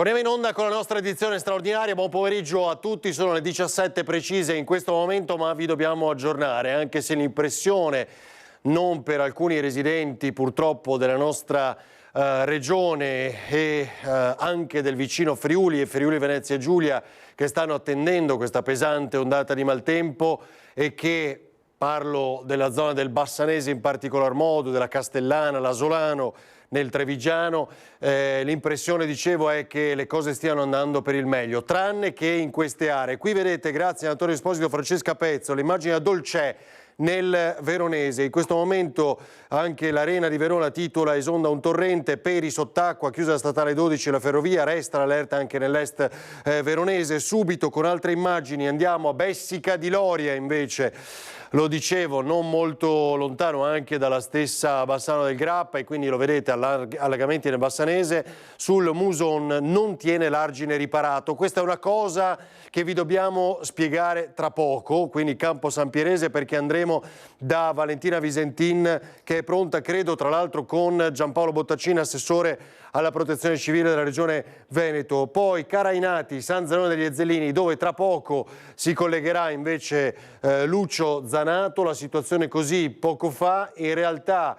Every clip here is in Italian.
Torniamo in onda con la nostra edizione straordinaria. Buon pomeriggio a tutti, sono le 17 precise in questo momento, ma vi dobbiamo aggiornare, anche se l'impressione, non per alcuni residenti purtroppo della nostra regione e anche del vicino Friuli e Friuli Venezia Giulia, che stanno attendendo questa pesante ondata di maltempo e che, parlo della zona del Bassanese in particolar modo, della Castellana, l'Asolano, nel Trevigiano, l'impressione, dicevo, è che le cose stiano andando per il meglio, tranne che in queste aree. Qui vedete, grazie a Antonio Esposito, Francesca Pezzo, l'immagine a Dolcè, nel Veronese. In questo momento anche l'Arena di Verona titola esonda un torrente, Peri sott'acqua, chiusa la statale 12 la ferrovia, resta l'allerta anche nell'est veronese. Subito con altre immagini andiamo a Bessica di Loria invece. Lo dicevo, non molto lontano anche dalla stessa Bassano del Grappa, e quindi lo vedete, allagamenti nel Bassanese. Sul Muson non tiene l'argine riparato. Questa è una cosa che vi dobbiamo spiegare tra poco, quindi Campo San Pierese, perché andremo da Valentina Visentin, che è pronta, credo, tra l'altro con Giampaolo Bottaccini, assessore alla protezione civile della regione Veneto. Poi Carainati, San Zenone degli Ezzellini, dove tra poco si collegherà invece Lucio Zanato. La situazione così poco fa, in realtà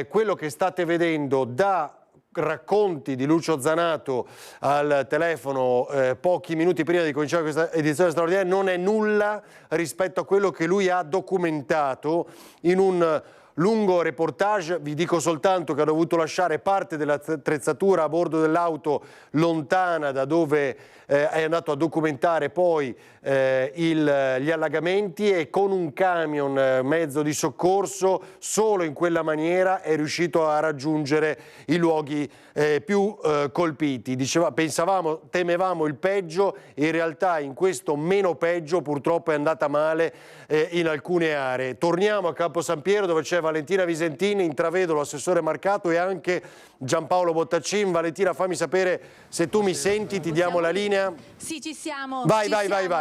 quello che state vedendo da racconti di Lucio Zanato al telefono pochi minuti prima di cominciare questa edizione straordinaria non è nulla rispetto a quello che lui ha documentato in un lungo reportage. Vi dico soltanto che ha dovuto lasciare parte dell'attrezzatura a bordo dell'auto lontana da dove è andato a documentare poi gli allagamenti, e con un camion mezzo di soccorso solo in quella maniera è riuscito a raggiungere i luoghi più colpiti. Temevamo il peggio, in realtà in questo meno peggio purtroppo è andata male in alcune aree. Torniamo a Campo San Piero, dove c'è Valentina Visentini, intravedo l'assessore Marcato e anche Giampaolo Bottaccini. Valentina, fammi sapere se tu mi senti, ti diamo la linea. Sì, ci siamo. Vai,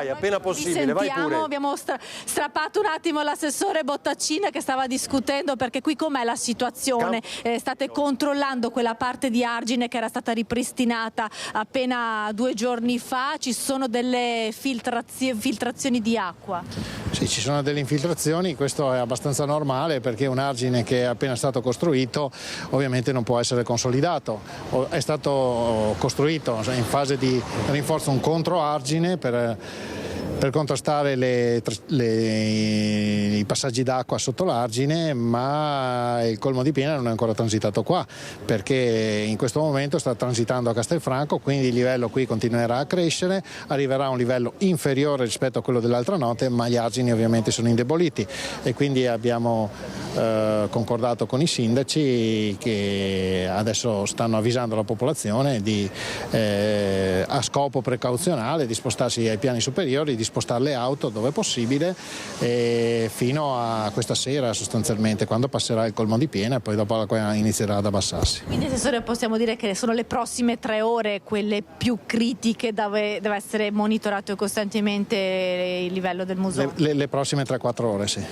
appena possibile, vai pure. Abbiamo strappato un attimo l'assessore Bottaccini che stava discutendo, perché qui com'è la situazione? State controllando quella parte di argine che era stata ripristinata appena 2 giorni fa, ci sono delle filtrazioni di acqua? Sì, ci sono delle infiltrazioni, questo è abbastanza normale perché un argine che è appena stato costruito ovviamente non può essere consolidato. È stato costruito in fase di rinforzo un controargine per contrastare i passaggi d'acqua sotto l'argine, ma il colmo di piena non è ancora transitato qua, perché in questo momento sta transitando a Castelfranco, quindi il livello qui continuerà a crescere, arriverà a un livello inferiore rispetto a quello dell'altra notte, ma gli argini ovviamente sono indeboliti, e quindi abbiamo concordato con i sindaci che adesso stanno avvisando la popolazione a scopo precauzionale di spostarsi ai piani superiori, di spostare le auto dove possibile fino a questa sera sostanzialmente, quando passerà il colmo di piena, e poi dopo l'acqua inizierà ad abbassarsi. Quindi, assessore, possiamo dire che sono le prossime 3 ore quelle più critiche, dove deve essere monitorato costantemente il livello del Muson? Le prossime 3-4 ore, sì.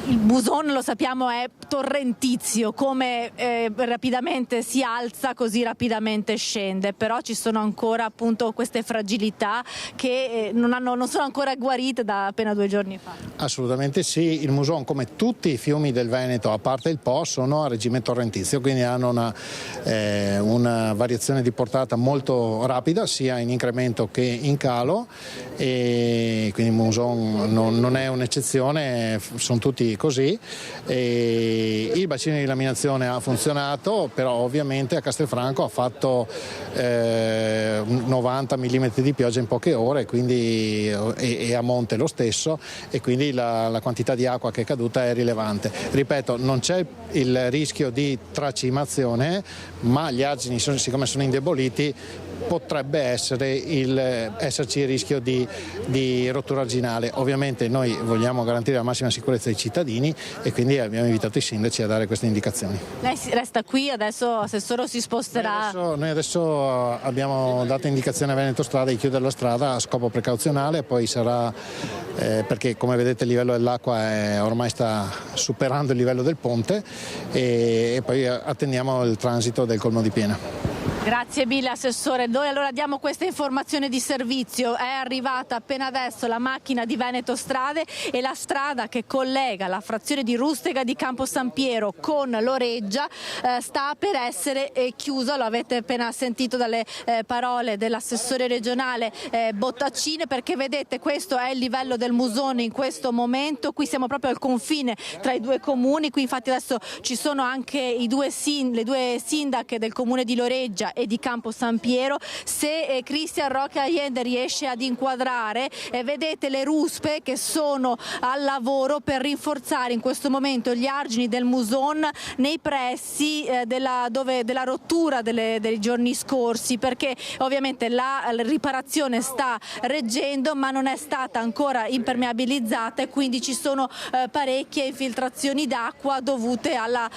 Il Muson, lo sappiamo, è torrentizio, come rapidamente si alza così rapidamente scende, però ci sono ancora appunto queste fragilità che non sono ancora guarite da appena 2 giorni fa. Assolutamente sì, il Muson, come tutti i fiumi del Veneto a parte il Po, sono a regime torrentizio, quindi hanno una variazione di portata molto rapida sia in incremento che in calo, e quindi il Muson non è un'eccezione, sono tutti così. Il bacino di laminazione ha funzionato, però ovviamente a Castelfranco ha fatto 90 mm di pioggia in poche ore, quindi, e a monte lo stesso, e quindi la quantità di acqua che è caduta è rilevante. Ripeto, non c'è il rischio di tracimazione, ma gli argini, siccome sono indeboliti, potrebbe esserci il rischio di rottura arginale. Ovviamente noi vogliamo garantire la massima sicurezza ai cittadini, e quindi abbiamo invitato i sindaci a dare queste indicazioni. Lei resta qui, adesso assessore si sposterà? Noi adesso abbiamo dato indicazione a Veneto Strada di chiudere la strada a scopo precauzionale, poi sarà perché come vedete il livello dell'acqua ormai sta superando il livello del ponte, e poi attendiamo il transito del colmo di piena. Grazie mille Assessore. Noi allora diamo questa informazione di servizio. È arrivata appena adesso la macchina di Veneto Strade e la strada che collega la frazione di Rustega di Campo San Piero con Loreggia sta per essere chiusa. Lo avete appena sentito dalle parole dell'assessore regionale Bottaccine, perché vedete questo è il livello del Musone in questo momento. Qui siamo proprio al confine tra i due comuni. Qui infatti adesso ci sono anche le due sindache del comune di Loreggia e di Campo San Piero. Se Cristian Roque Allende riesce ad inquadrare, vedete le ruspe che sono al lavoro per rinforzare in questo momento gli argini del Muson nei pressi della rottura dei giorni scorsi, perché ovviamente la riparazione sta reggendo ma non è stata ancora impermeabilizzata e quindi ci sono parecchie infiltrazioni d'acqua dovute alla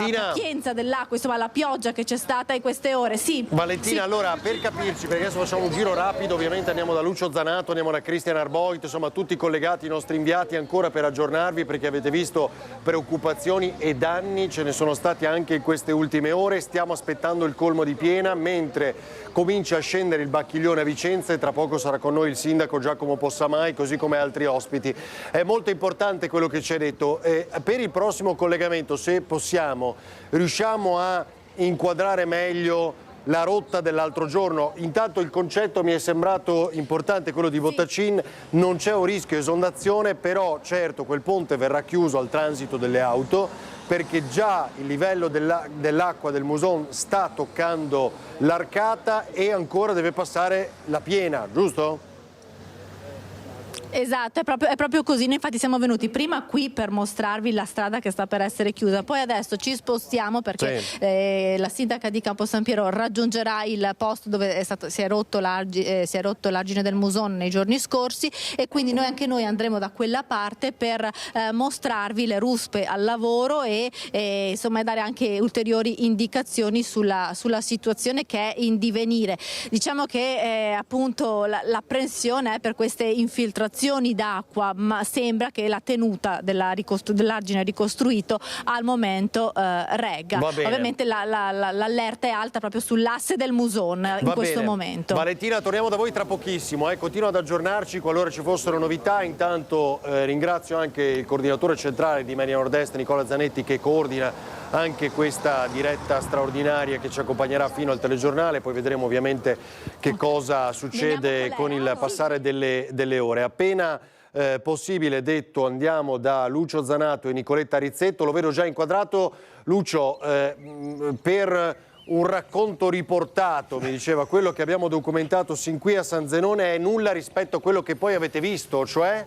capienza dell'acqua, insomma alla pioggia che c'è stata in queste ore. Sì. Valentina, sì. Allora per capirci, perché adesso facciamo un giro rapido, ovviamente andiamo da Lucio Zanato, andiamo da Cristian Arboit, insomma tutti collegati, i nostri inviati ancora per aggiornarvi, perché avete visto preoccupazioni e danni ce ne sono stati anche in queste ultime ore. Stiamo aspettando il colmo di piena mentre comincia a scendere il Bacchiglione a Vicenza e tra poco sarà con noi il sindaco Giacomo Possamai, così come altri ospiti. È molto importante quello che ci hai detto. Per il prossimo collegamento, se possiamo, riusciamo a inquadrare meglio la rotta dell'altro giorno. Intanto il concetto mi è sembrato importante, quello di Bottacin, non c'è un rischio esondazione, però certo quel ponte verrà chiuso al transito delle auto perché già il livello dell'acqua del Muson sta toccando l'arcata e ancora deve passare la piena, giusto? Esatto, è proprio così. Noi infatti siamo venuti prima qui per mostrarvi la strada che sta per essere chiusa, poi adesso ci spostiamo perché sì. La sindaca di Campo San Piero raggiungerà il posto dove si è rotto l'argine del Muson nei giorni scorsi e quindi anche noi andremo da quella parte per mostrarvi le ruspe al lavoro e insomma dare anche ulteriori indicazioni sulla situazione che è in divenire. Diciamo che appunto l'apprensione è per queste infiltrazioni d'acqua, ma sembra che la tenuta dell'argine ricostruito al momento regga. Ovviamente l'allerta è alta proprio sull'asse del Muson in questo momento. Valentina, torniamo da voi tra pochissimo, continua ad aggiornarci qualora ci fossero novità. Intanto ringrazio anche il coordinatore centrale di Media Nord-Est, Nicola Zanetti, che coordina anche questa diretta straordinaria che ci accompagnerà fino al telegiornale, poi vedremo ovviamente che cosa succede con il passare delle ore. Appena possibile, detto, andiamo da Lucio Zanato e Nicoletta Rizzetto. Lo vedo già inquadrato. Lucio, per un racconto riportato, mi diceva, quello che abbiamo documentato sin qui a San Zenone è nulla rispetto a quello che poi avete visto, cioè?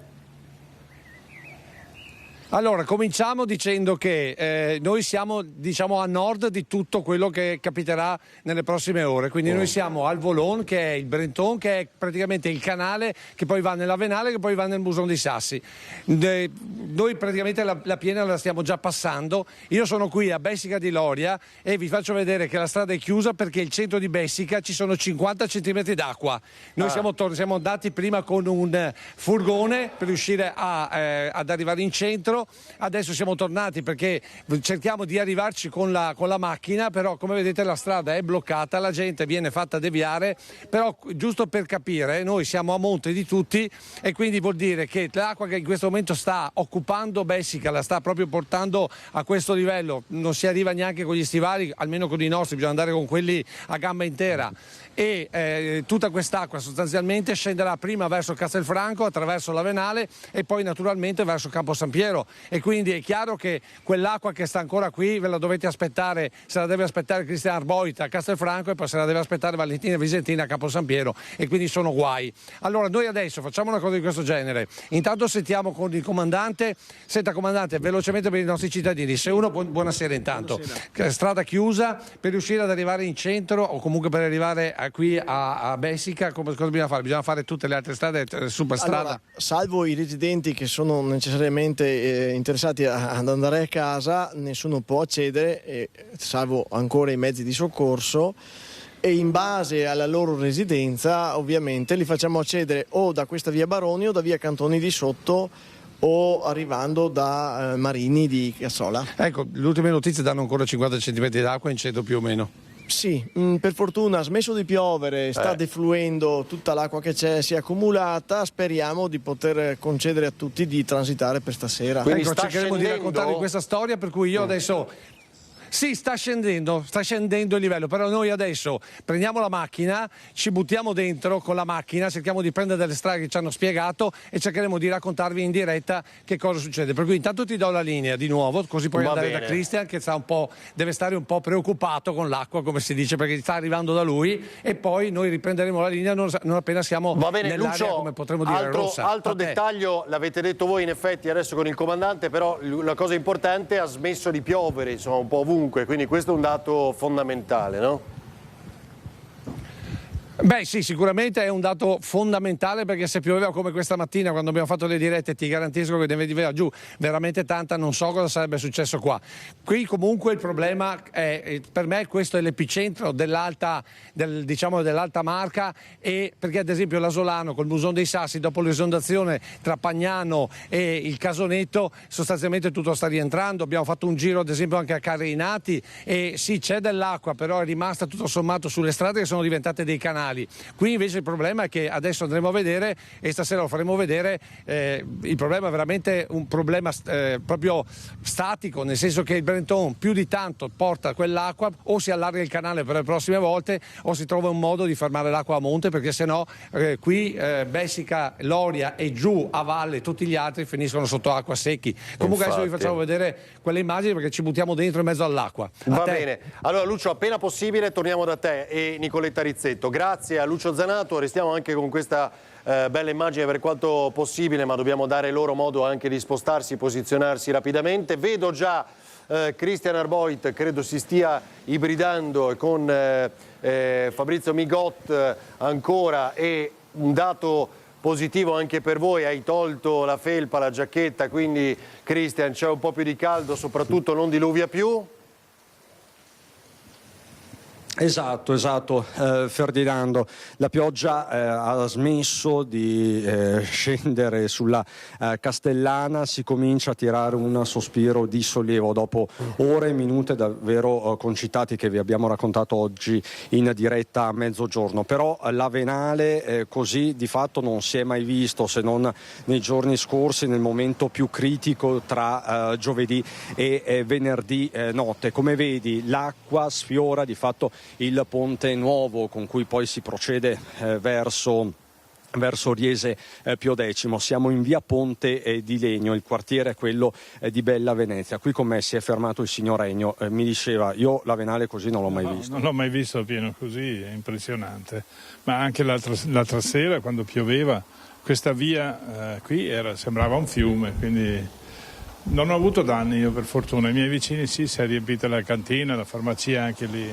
Allora, cominciamo dicendo che noi siamo, diciamo, a nord di tutto quello che capiterà nelle prossime ore. Quindi noi siamo al Volon, che è il Brenton, che è praticamente il canale che poi va nell'Avenale, che poi va nel Muson di Sassi. Noi praticamente la piena la stiamo già passando. Io sono qui a Bessica di Loria e vi faccio vedere che la strada è chiusa perché il centro di Bessica ci sono 50 centimetri d'acqua. Noi siamo andati prima con un furgone per riuscire ad arrivare in centro. Adesso siamo tornati perché cerchiamo di arrivarci con la macchina, però come vedete la strada è bloccata, la gente viene fatta deviare, però giusto per capire, noi siamo a monte di tutti e quindi vuol dire che l'acqua che in questo momento sta occupando Bessica la sta proprio portando a questo livello, non si arriva neanche con gli stivali, almeno con i nostri, bisogna andare con quelli a gamba intera. E tutta quest'acqua sostanzialmente scenderà prima verso Castelfranco attraverso l'Avenale e poi naturalmente verso Campo San Piero e quindi è chiaro che quell'acqua che sta ancora qui ve la dovete aspettare, se la deve aspettare Cristian Arboit a Castelfranco e poi se la deve aspettare Valentina Visentina a Campo San Piero e quindi sono guai. Allora noi adesso facciamo una cosa di questo genere, intanto sentiamo con il comandante. Senta comandante, velocemente per i nostri cittadini, se uno buonasera intanto, strada chiusa, per riuscire ad arrivare in centro o comunque per arrivare qui a Bessica, cosa bisogna fare? Bisogna fare tutte le altre strade, superstrada? Allora, salvo i residenti che sono necessariamente interessati ad andare a casa, nessuno può accedere, salvo ancora i mezzi di soccorso, e in base alla loro residenza ovviamente li facciamo accedere o da questa via Baroni o da via Cantoni di Sotto o arrivando da Marini di Cassola. Ecco, le ultime notizie danno ancora 50 cm d'acqua in centro più o meno. Sì, per fortuna ha smesso di piovere, sta defluendo tutta l'acqua che c'è, si è accumulata, speriamo di poter concedere a tutti di transitare per stasera. Quindi Ecco, sta cercheremo di scendendo? raccontarvi questa storia, per cui io adesso... Sì, sta scendendo il livello, però noi adesso prendiamo la macchina, ci buttiamo dentro con la macchina, cerchiamo di prendere delle strade che ci hanno spiegato e cercheremo di raccontarvi in diretta che cosa succede. Per cui intanto ti do la linea di nuovo, così puoi andare da Christian, che deve stare un po' preoccupato con l'acqua, come si dice, perché sta arrivando da lui, e poi noi riprenderemo la linea non appena siamo nell'area, Lucio, come potremmo dire, rossa. Altro dettaglio, l'avete detto voi in effetti adesso con il comandante, però la cosa importante, ha smesso di piovere, insomma, un po' ovunque. Quindi questo è un dato fondamentale, no? Beh sì, sicuramente è un dato fondamentale, perché se pioveva come questa mattina quando abbiamo fatto le dirette, ti garantisco che ne vedeva giù veramente tanta, non so cosa sarebbe successo qua. Qui comunque il problema è, per me questo è l'epicentro dell'alta Marca, e perché ad esempio l'Asolano col Musone dei Sassi, dopo l'esondazione tra Pagnano e il Casonetto, sostanzialmente tutto sta rientrando. Abbiamo fatto un giro ad esempio anche a Careinati e sì, c'è dell'acqua, però è rimasta tutto sommato sulle strade che sono diventate dei canali. Qui invece il problema è che adesso andremo a vedere, e stasera lo faremo vedere, il problema è veramente un problema proprio statico, nel senso che il Brenton più di tanto porta quell'acqua, o si allarga il canale per le prossime volte o si trova un modo di fermare l'acqua a monte, perché sennò qui Bessica, Loria e giù a valle tutti gli altri finiscono sotto acqua secchi. Comunque adesso vi facciamo vedere quelle immagini, perché ci buttiamo dentro in mezzo all'acqua. Va bene, allora Lucio, appena possibile torniamo da te e Nicoletta Rizzetto. Grazie a Lucio Zanato, restiamo anche con questa bella immagine per quanto possibile, ma dobbiamo dare loro modo anche di spostarsi, posizionarsi rapidamente. Vedo già Christian Arboit, credo si stia ibridando con Fabrizio Migot ancora, e un dato positivo anche per voi, hai tolto la felpa, la giacchetta, quindi Christian c'è un po' più di caldo, soprattutto non diluvia più. Esatto, Ferdinando. La pioggia ha smesso di scendere sulla Castellana, si comincia a tirare un sospiro di sollievo dopo ore e minute davvero concitati che vi abbiamo raccontato oggi in diretta a mezzogiorno. Però l'Avenale così di fatto non si è mai visto, se non nei giorni scorsi, nel momento più critico tra giovedì e venerdì notte. Come vedi, l'acqua sfiora di fatto il ponte nuovo con cui poi si procede verso Riese Pio X. Siamo in via Ponte di Legno, il quartiere è quello di Bella Venezia. Qui con me si è fermato il signor Regno, mi diceva: io l'Avenale così non l'ho mai visto. Non l'ho mai visto pieno così, è impressionante. Ma anche l'altra sera quando pioveva, questa via qui sembrava un fiume, quindi non ho avuto danni io, per fortuna. I miei vicini sì, si è riempita la cantina, la farmacia anche lì.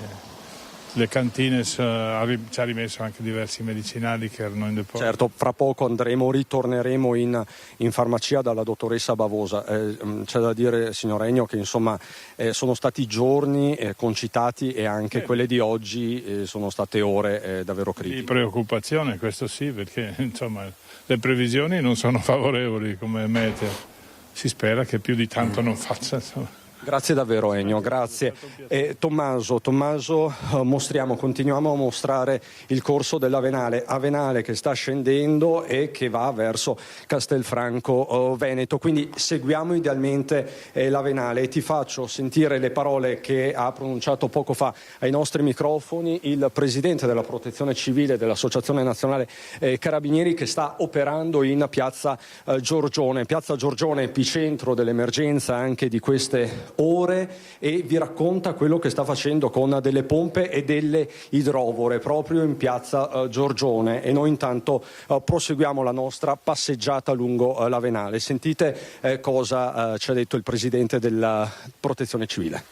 Le cantine ci ha rimesso anche diversi medicinali che erano in deposito. Certo, fra poco ritorneremo in farmacia dalla dottoressa Bavosa. C'è da dire, signor Regno, che insomma sono stati giorni concitati, e anche quelle di oggi sono state ore davvero critiche. Di preoccupazione, questo sì, perché insomma le previsioni non sono favorevoli come meteo. Si spera che più di tanto non faccia, insomma. Grazie davvero Ennio, grazie. Tommaso, continuiamo a mostrare il corso dell'Avenale che sta scendendo e che va verso Castelfranco Veneto, quindi seguiamo idealmente l'Avenale, e ti faccio sentire le parole che ha pronunciato poco fa ai nostri microfoni il presidente della Protezione Civile dell'Associazione Nazionale Carabinieri, che sta operando in Piazza Giorgione, epicentro dell'emergenza anche di queste ore, e vi racconta quello che sta facendo con delle pompe e delle idrovore proprio in Piazza Giorgione, e noi intanto proseguiamo la nostra passeggiata lungo l'Avenale. Sentite cosa ci ha detto il presidente della Protezione Civile.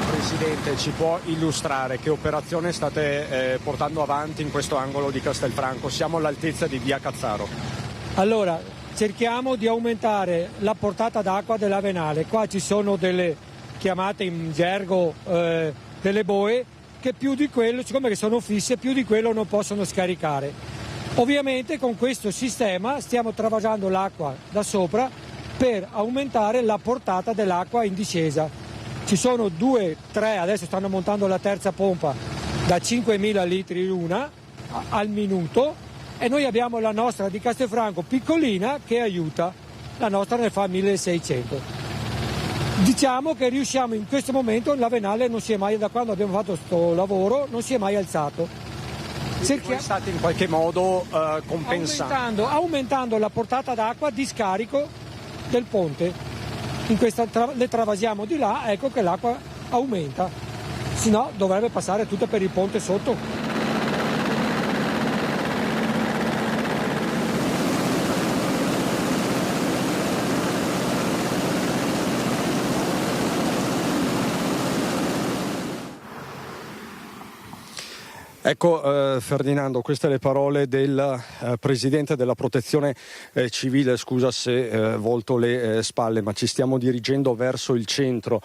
Presidente, ci può illustrare che operazione state portando avanti in questo angolo di Castelfranco? Siamo all'altezza di via Cazzaro. Allora, cerchiamo di aumentare la portata d'acqua dell'Avenale. Qua ci sono delle chiamate in gergo delle boe, che più di quello, siccome sono fisse, più di quello non possono scaricare. Ovviamente con questo sistema stiamo travasando l'acqua da sopra per aumentare la portata dell'acqua in discesa. Ci sono 2, 3, adesso stanno montando la terza pompa da 5.000 litri l'una al minuto e noi abbiamo la nostra di Castelfranco piccolina che aiuta, la nostra ne fa 1.600. Diciamo che riusciamo in questo momento, la venale non si è mai, da quando abbiamo fatto questo lavoro, non si è mai alzato. Voi state in qualche modo compensando. Aumentando la portata d'acqua di scarico del ponte. Le travasiamo di là, ecco che l'acqua aumenta. Se no dovrebbe passare tutta per il ponte sotto. Ecco Ferdinando, queste le parole del Presidente della Protezione Civile, scusa se volto le spalle, ma ci stiamo dirigendo verso il centro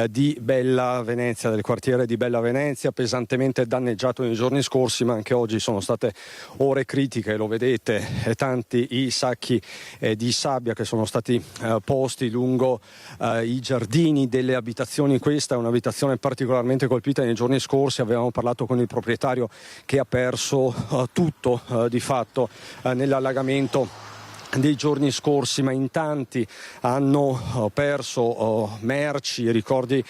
di Bella Venezia, del quartiere di Bella Venezia, pesantemente danneggiato nei giorni scorsi, ma anche oggi sono state ore critiche, lo vedete, tanti i sacchi di sabbia che sono stati posti lungo i giardini delle abitazioni. Questa è un'abitazione particolarmente colpita nei giorni scorsi, avevamo parlato con il proprietario che ha perso tutto di fatto nell'allagamento dei giorni scorsi, ma in tanti hanno perso merci, ricordi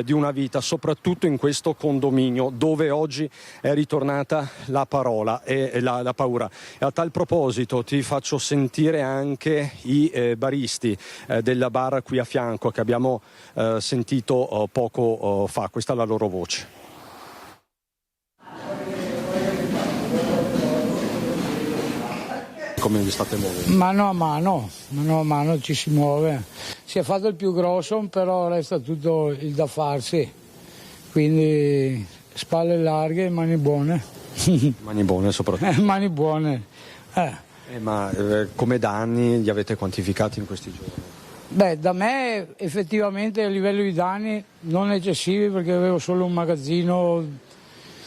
di una vita, soprattutto in questo condominio dove oggi è ritornata la parola e la paura. E a tal proposito ti faccio sentire anche i baristi della bar qui a fianco che abbiamo sentito poco fa, questa è la loro voce. Come vi state muovendo? Mano a mano ci si muove. Si è fatto il più grosso, però resta tutto il da farsi. Quindi spalle larghe e mani buone. Mani buone soprattutto. Mani buone. Ma come danni li avete quantificati in questi giorni? Beh, da me effettivamente a livello di danni non eccessivi perché avevo solo un magazzino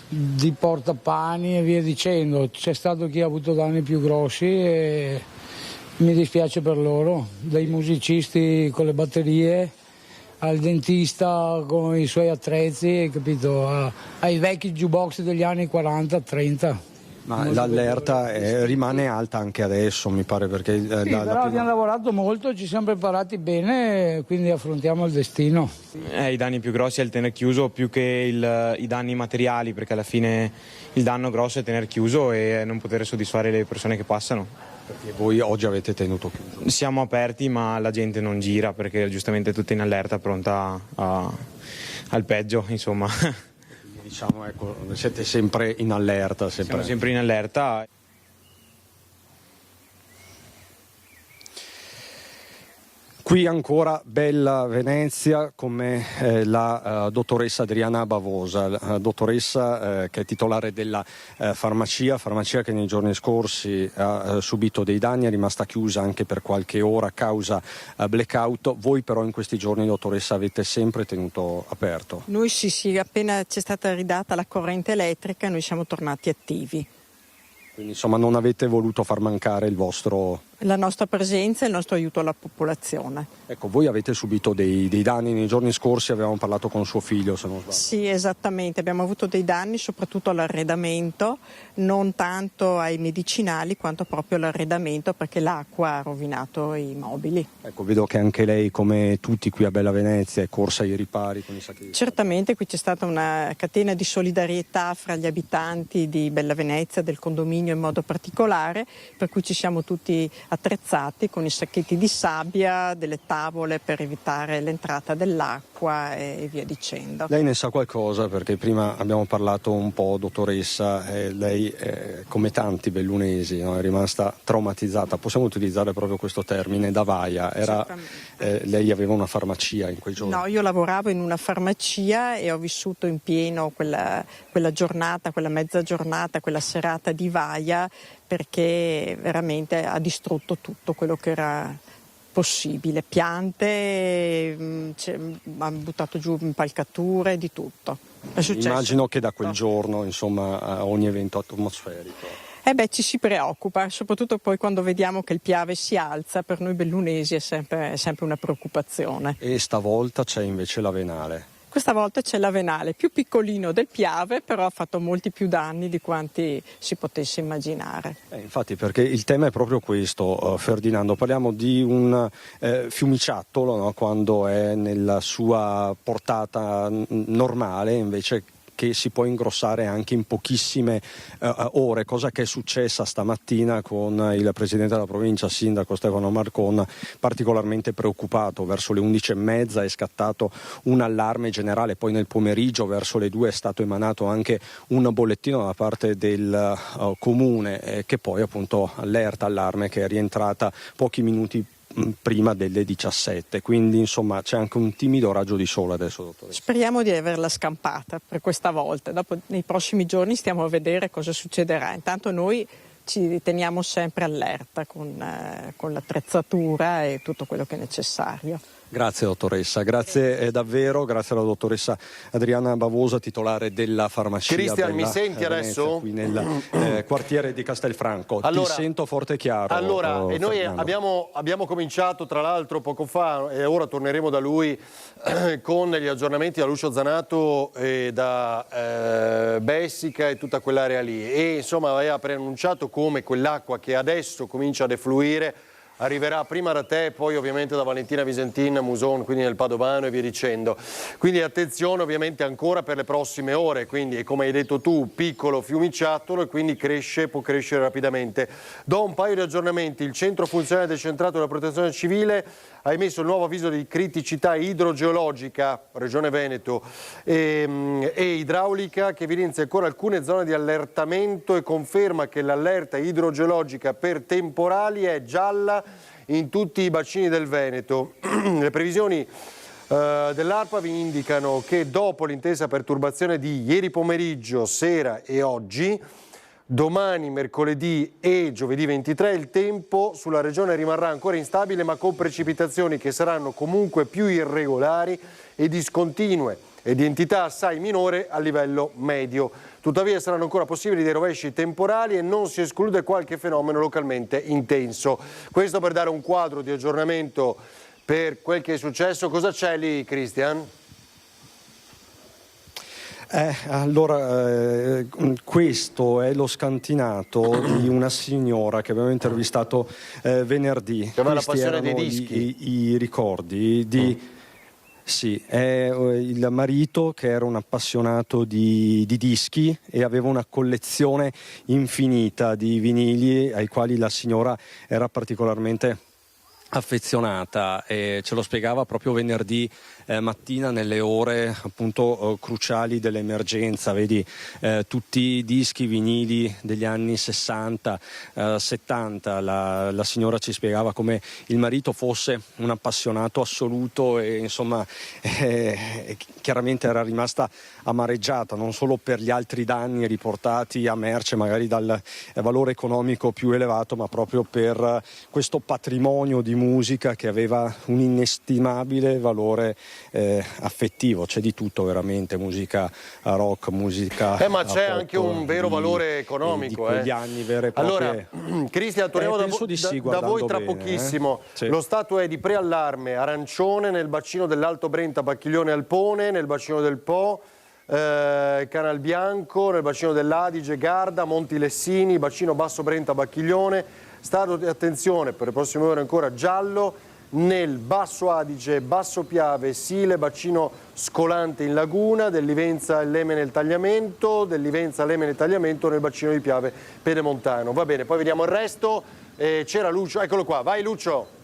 di portapani e via dicendo. C'è stato chi ha avuto danni più grossi e mi dispiace per loro, dai musicisti con le batterie al dentista con i suoi attrezzi, capito? Ai vecchi jukebox degli anni 40-30. Ma l'allerta rimane alta anche adesso, mi pare, perché però abbiamo lavorato molto, ci siamo preparati bene, quindi affrontiamo il destino. I danni più grossi è il tenere chiuso più che i danni materiali, perché alla fine il danno grosso è tenere chiuso e non poter soddisfare le persone che passano. Perché voi oggi avete tenuto chiuso? Siamo aperti, ma la gente non gira perché giustamente è tutta in allerta, pronta al peggio, insomma. Diciamo, ecco, siete sempre in allerta. Siamo sempre in allerta. Qui ancora Bella Venezia come la dottoressa Adriana Bavosa, la dottoressa che è titolare della farmacia che nei giorni scorsi ha subito dei danni, è rimasta chiusa anche per qualche ora a causa blackout. Voi però in questi giorni, dottoressa, avete sempre tenuto aperto? Noi sì, appena c'è stata ridata la corrente elettrica noi siamo tornati attivi. Quindi insomma non avete voluto far mancare la nostra presenza e il nostro aiuto alla popolazione. Ecco, voi avete subito dei danni nei giorni scorsi, avevamo parlato con suo figlio, se non sbaglio. Sì, esattamente, abbiamo avuto dei danni soprattutto all'arredamento, non tanto ai medicinali quanto proprio all'arredamento perché l'acqua ha rovinato i mobili. Ecco, vedo che anche lei, come tutti qui a Bella Venezia, è corsa ai ripari con i sacchi di... Certamente qui c'è stata una catena di solidarietà fra gli abitanti di Bella Venezia, del condominio in modo particolare, per cui ci siamo tutti attrezzati con i sacchetti di sabbia, delle tavole per evitare l'entrata dell'acqua e via dicendo. Lei ne sa qualcosa perché prima abbiamo parlato un po', dottoressa, lei come tanti bellunesi, no, è rimasta traumatizzata, possiamo utilizzare proprio questo termine, da vaia. Lei aveva una farmacia in quei giorni? No, io lavoravo in una farmacia e ho vissuto in pieno quella giornata, quella mezza giornata, quella serata di vaia, perché veramente ha distrutto tutto quello che era possibile, piante, ha buttato giù impalcature, di tutto. Immagino che da quel giorno, insomma, a ogni evento atmosferico. Ci si preoccupa, soprattutto poi quando vediamo che il Piave si alza, per noi bellunesi è sempre una preoccupazione. E stavolta c'è invece l'Avenale. Questa volta c'è l'Avenale, più piccolino del Piave, però ha fatto molti più danni di quanti si potesse immaginare. Infatti, perché il tema è proprio questo, Ferdinando, parliamo di un fiumiciattolo, no? Quando è nella sua portata normale, invece che si può ingrossare anche in pochissime ore, cosa che è successa stamattina con il presidente della provincia, sindaco Stefano Marcon, particolarmente preoccupato. Verso le 11:30 è scattato un allarme generale, poi nel pomeriggio verso le 2 è stato emanato anche un bollettino da parte del comune che poi appunto allarme che è rientrata pochi minuti prima delle 17, quindi insomma c'è anche un timido raggio di sole adesso, dottoressa. Speriamo di averla scampata per questa volta, dopo nei prossimi giorni stiamo a vedere cosa succederà. Intanto noi ci teniamo sempre allerta con l'attrezzatura e tutto quello che è necessario. Grazie dottoressa, grazie davvero, grazie alla dottoressa Adriana Bavosa, titolare della farmacia. Cristian, mi senti Venezia, adesso? Qui nel quartiere di Castelfranco. Allora, ti sento forte e chiaro. Allora, e noi Ferdinando. abbiamo cominciato tra l'altro poco fa e ora torneremo da lui con gli aggiornamenti da Lucio Zanato e da Bessica e tutta quell'area lì. E insomma aveva preannunciato come quell'acqua che adesso comincia a defluire arriverà prima da te, poi ovviamente da Valentina Visentin, Muson, quindi nel Padovano e via dicendo. Quindi attenzione ovviamente ancora per le prossime ore, quindi come hai detto tu, piccolo fiumiciattolo e quindi può crescere rapidamente. Do un paio di aggiornamenti. Il Centro Funzionale Decentrato della Protezione Civile ha emesso il nuovo avviso di criticità idrogeologica, Regione Veneto, e idraulica, che evidenzia ancora alcune zone di allertamento e conferma che l'allerta idrogeologica per temporali è gialla in tutti i bacini del Veneto. Le previsioni dell'ARPA vi indicano che dopo l'intensa perturbazione di ieri pomeriggio, sera e oggi, domani, mercoledì e giovedì 23 il tempo sulla regione rimarrà ancora instabile, ma con precipitazioni che saranno comunque più irregolari e discontinue e di entità assai minore a livello medio. Tuttavia saranno ancora possibili dei rovesci temporali e non si esclude qualche fenomeno localmente intenso. Questo per dare un quadro di aggiornamento per quel che è successo. Cosa c'è lì, Cristian? Questo è lo scantinato di una signora che abbiamo intervistato venerdì. Che aveva la passione dei dischi. I ricordi di... Sì, è il marito che era un appassionato di dischi e aveva una collezione infinita di vinili ai quali la signora era particolarmente affezionata, e ce lo spiegava proprio venerdì mattina nelle ore appunto cruciali dell'emergenza. Vedi tutti i dischi vinili degli anni 60, 70, la signora ci spiegava come il marito fosse un appassionato assoluto e insomma chiaramente era rimasta amareggiata non solo per gli altri danni riportati a merce magari dal valore economico più elevato, ma proprio per questo patrimonio di musica che aveva un inestimabile valore affettivo. C'è di tutto veramente, musica rock, musica ma c'è pop, anche un vero valore economico di quegli anni vere e proprie. Allora, Cristian, torniamo da voi tra pochissimo. Sì. Lo stato è di preallarme arancione nel bacino dell'Alto Brenta, Bacchiglione Alpone, nel bacino del Po, Canal Bianco, nel bacino dell'Adige, Garda, Monti Lessini, bacino Basso Brenta, Bacchiglione. Stato di attenzione per le prossime ore ancora giallo nel Basso Adige, Basso Piave, Sile, bacino Scolante in Laguna, del Livenza e Lemene il Tagliamento, del Livenza Lemene il Tagliamento nel bacino di Piave Pedemontano. Va bene, poi vediamo il resto. C'era Lucio, eccolo qua, vai Lucio.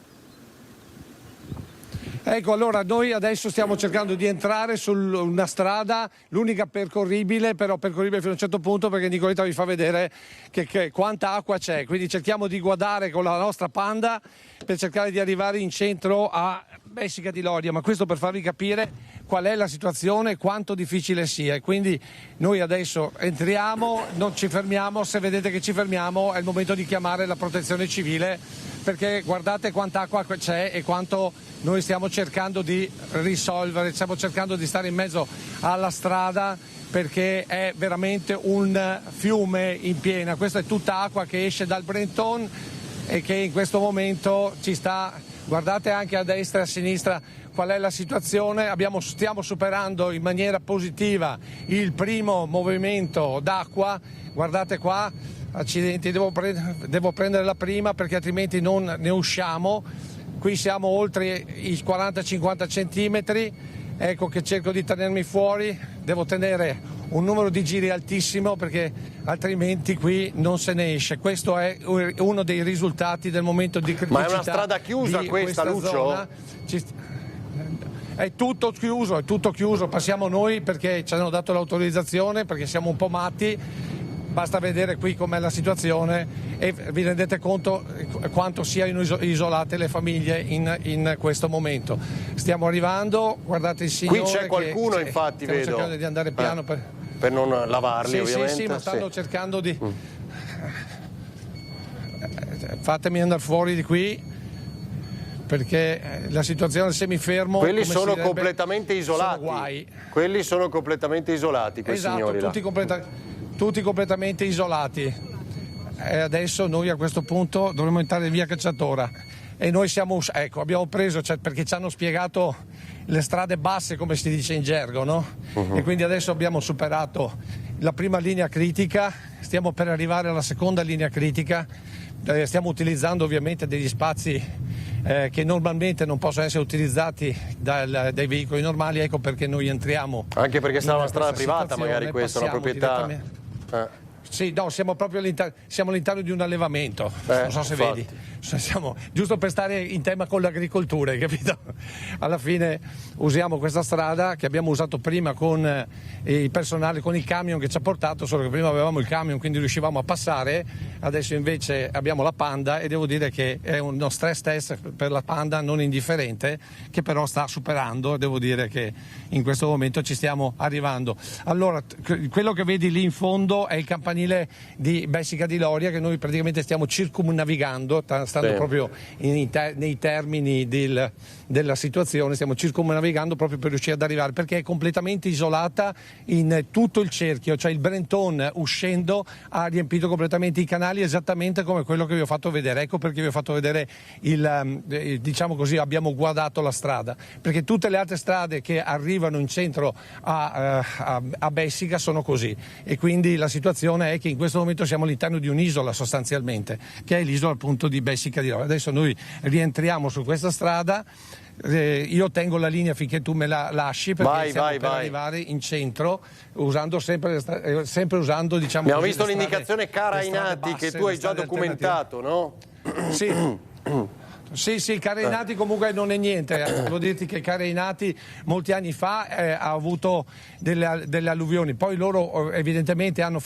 Ecco, allora noi adesso stiamo cercando di entrare su una strada, l'unica percorribile, però percorribile fino a un certo punto, perché Nicoletta vi fa vedere che quanta acqua c'è, quindi cerchiamo di guardare con la nostra Panda per cercare di arrivare in centro a Bessica di Loria, ma questo per farvi capire qual è la situazione e quanto difficile sia. E quindi noi adesso entriamo, non ci fermiamo, se vedete che ci fermiamo è il momento di chiamare la protezione civile perché guardate quanta acqua c'è e quanto noi stiamo cercando di risolvere, stiamo cercando di stare in mezzo alla strada perché è veramente un fiume in piena. Questa è tutta acqua che esce dal Brenton e che in questo momento ci sta, guardate anche a destra e a sinistra qual è la situazione. Stiamo superando in maniera positiva il primo movimento d'acqua, guardate qua, accidenti, devo prendere la prima perché altrimenti non ne usciamo. Qui siamo oltre i 40-50 centimetri, ecco che cerco di tenermi fuori, devo tenere un numero di giri altissimo perché altrimenti qui non se ne esce. Questo è uno dei risultati del momento di criticità. Ma è una strada chiusa questa, Lucio? Zona. È tutto chiuso, passiamo noi perché ci hanno dato l'autorizzazione, perché siamo un po' matti. Basta vedere qui com'è la situazione e vi rendete conto quanto siano isolate le famiglie in questo momento. Stiamo arrivando, guardate il signore. Qui c'è qualcuno, infatti, stiamo vedo. cercando di andare piano per non lavarli, ovviamente. Sì, ma stanno cercando di... Fatemi andare fuori di qui perché la situazione del semifermo... Quelli sono completamente isolati. Sono guai. Quelli sono completamente isolati, quei signori là. Tutti completamente isolati. E adesso noi a questo punto dovremmo entrare in via Cacciatora e noi abbiamo preso, perché ci hanno spiegato le strade basse, come si dice in gergo, no? E quindi adesso abbiamo superato la prima linea critica, stiamo per arrivare alla seconda linea critica, stiamo utilizzando ovviamente degli spazi che normalmente non possono essere utilizzati dai veicoli normali, ecco perché noi entriamo. Anche perché sarà una strada privata, magari questa è una proprietà. Sì, no, siamo proprio all'interno di un allevamento, non so se infatti. vedi. Giusto per stare in tema con l'agricoltura, hai capito? Alla fine usiamo questa strada che abbiamo usato prima con il personale, con il camion che ci ha portato, solo che prima avevamo il camion quindi riuscivamo a passare, adesso invece abbiamo la Panda e devo dire che è uno stress test per la Panda non indifferente, che però sta superando, devo dire che in questo momento ci stiamo arrivando. Allora, quello che vedi lì in fondo è il campanile di Bessica di Loria che noi praticamente stiamo circumnavigando, stando proprio nei termini della situazione, stiamo circumnavigando proprio per riuscire ad arrivare, perché è completamente isolata in tutto il cerchio, cioè il Brenton uscendo ha riempito completamente i canali esattamente come quello che vi ho fatto vedere. Ecco perché vi ho fatto vedere diciamo così, abbiamo guardato la strada, perché tutte le altre strade che arrivano in centro a Bessica sono così, e quindi la situazione è che in questo momento siamo all'interno di un'isola sostanzialmente, che è l'isola appunto di Bessica di Loria. Adesso noi rientriamo su questa strada, io tengo la linea finché tu me la lasci, perché stiamo per arrivare in centro usando sempre usando, diciamo, abbiamo visto l'indicazione Carainati che tu hai già documentato, no? Sì, Carainati comunque non è niente, devo dirti che Carainati molti anni fa ha avuto delle alluvioni, poi loro evidentemente hanno